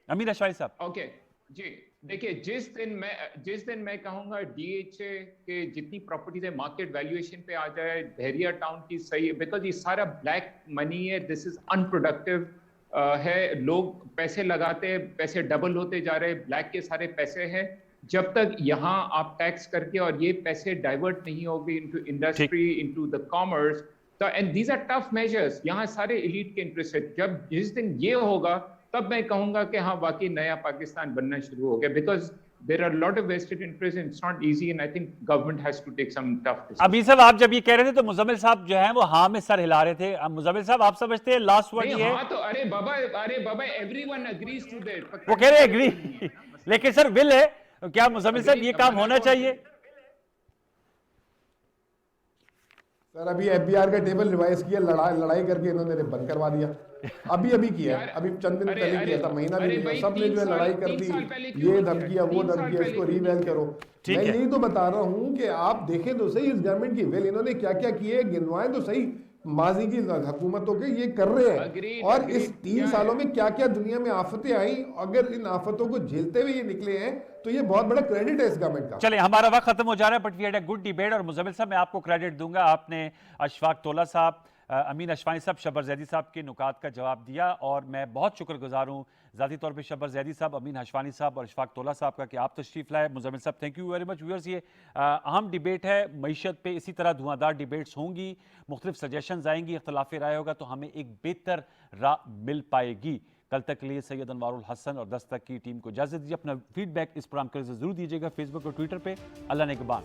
Amin Ashwai sahab. Okay जी, देखिए जिस दिन मैं कहूंगा डीएचए के जितनी प्रॉपर्टीज है मार्केट वैल्यूएशन पे आ जाए, बहरिया टाउन की सही, बिकॉज ये सारा ब्लैक मनी है, दिस इज अनप्रोडक्टिव है, लोग पैसे लगाते हैं, पैसे डबल होते जा रहे हैं, ब्लैक के सारे पैसे हैं। जब तक यहाँ आप टैक्स करके और ये पैसे डाइवर्ट नहीं होंगे into industry, into the commerce, तो and these are tough measures, यहाँ सारे एलीट के इंटरेस्ट है। जब जिस दिन ये होगा तब मैं कहूंगा कि हाँ वाकई नया पाकिस्तान बनना शुरू हो गया, because there are lot of vested interest, it's not easy, and I think government has to take some tough decision. अभी साहब आप जब ये कह रहे थे तो मुजम्मिल साहब जो है वो हाँ में सर हिला रहे थे। अब मुजम्मिल साहब आप समझते हैं लास्ट वर्ड ये है? हाँ तो अरे बाबा एवरीवन एग्रीज टू दैट, वो कह रहे एग्री लेकिन सर विल है क्या मुजम्मिल साहब, ये काम होना चाहिए? सर अभी एफबीआर का टेबल रिवाइज किया, लड़ाई करके इन्होंने बंद करवा दिया। अभी किया है, अभी चंद दिन पहले किया था, महीना भी नहीं, सबने जो है लड़ाई कर दी, ये धमकियां वो धमकियां, इसको रिवेल करो। मैं यही तो बता रहा हूं कि आप देखें तो सही इस गवर्नमेंट की विल, इन्होंने क्या क्या किए गिनवाएं तो सही, माजी की हुकूमतों के ये कर रहे हैं। और इस 3 सालों में क्या क्या दुनिया में आफतें आई, अगर इन आफतों को झेलते हुए ये निकले हैं तो ये बहुत बड़ा क्रेडिट है इस गवर्नमेंट का। चलिए हमारा वक्त खत्म हो जा रहा है, but we had a good debate. और मुजम्मिल साहब मैं आपको क्रेडिट दूंगा, आपने अशफाक तोला साहब, अमीन अशवाई साहब, शब्बर जैदी साहब के नुकात का जवाब दिया, और मैं बहुत शुक्रगुजार हूँ ज़ाती तौर पे शब्बर जैदी साहब, अमीन अशवानी साहब और अशफाक तोला साहब का कि आप तशरीफ़ लाए। मुजम्मिल साहब thank you very much. Viewers ये अहम डिबेट है मईशत पे, इसी तरह धुआंधार डिबेट्स होंगी, मुख्तलिफ सजेशंस आएंगी, इख्तलाफ राय होगा तो हमें एक बेहतर राह मिल पाएगी। कल तक के लिए सैयद अनवारुल हसन और दस्तक की टीम को इजाज़त दीजिए। अपना फीडबैक इस प्रोग्राम के जरूर दीजिएगा फेसबुक और ट्विटर पर। अल्लाह नेगबान।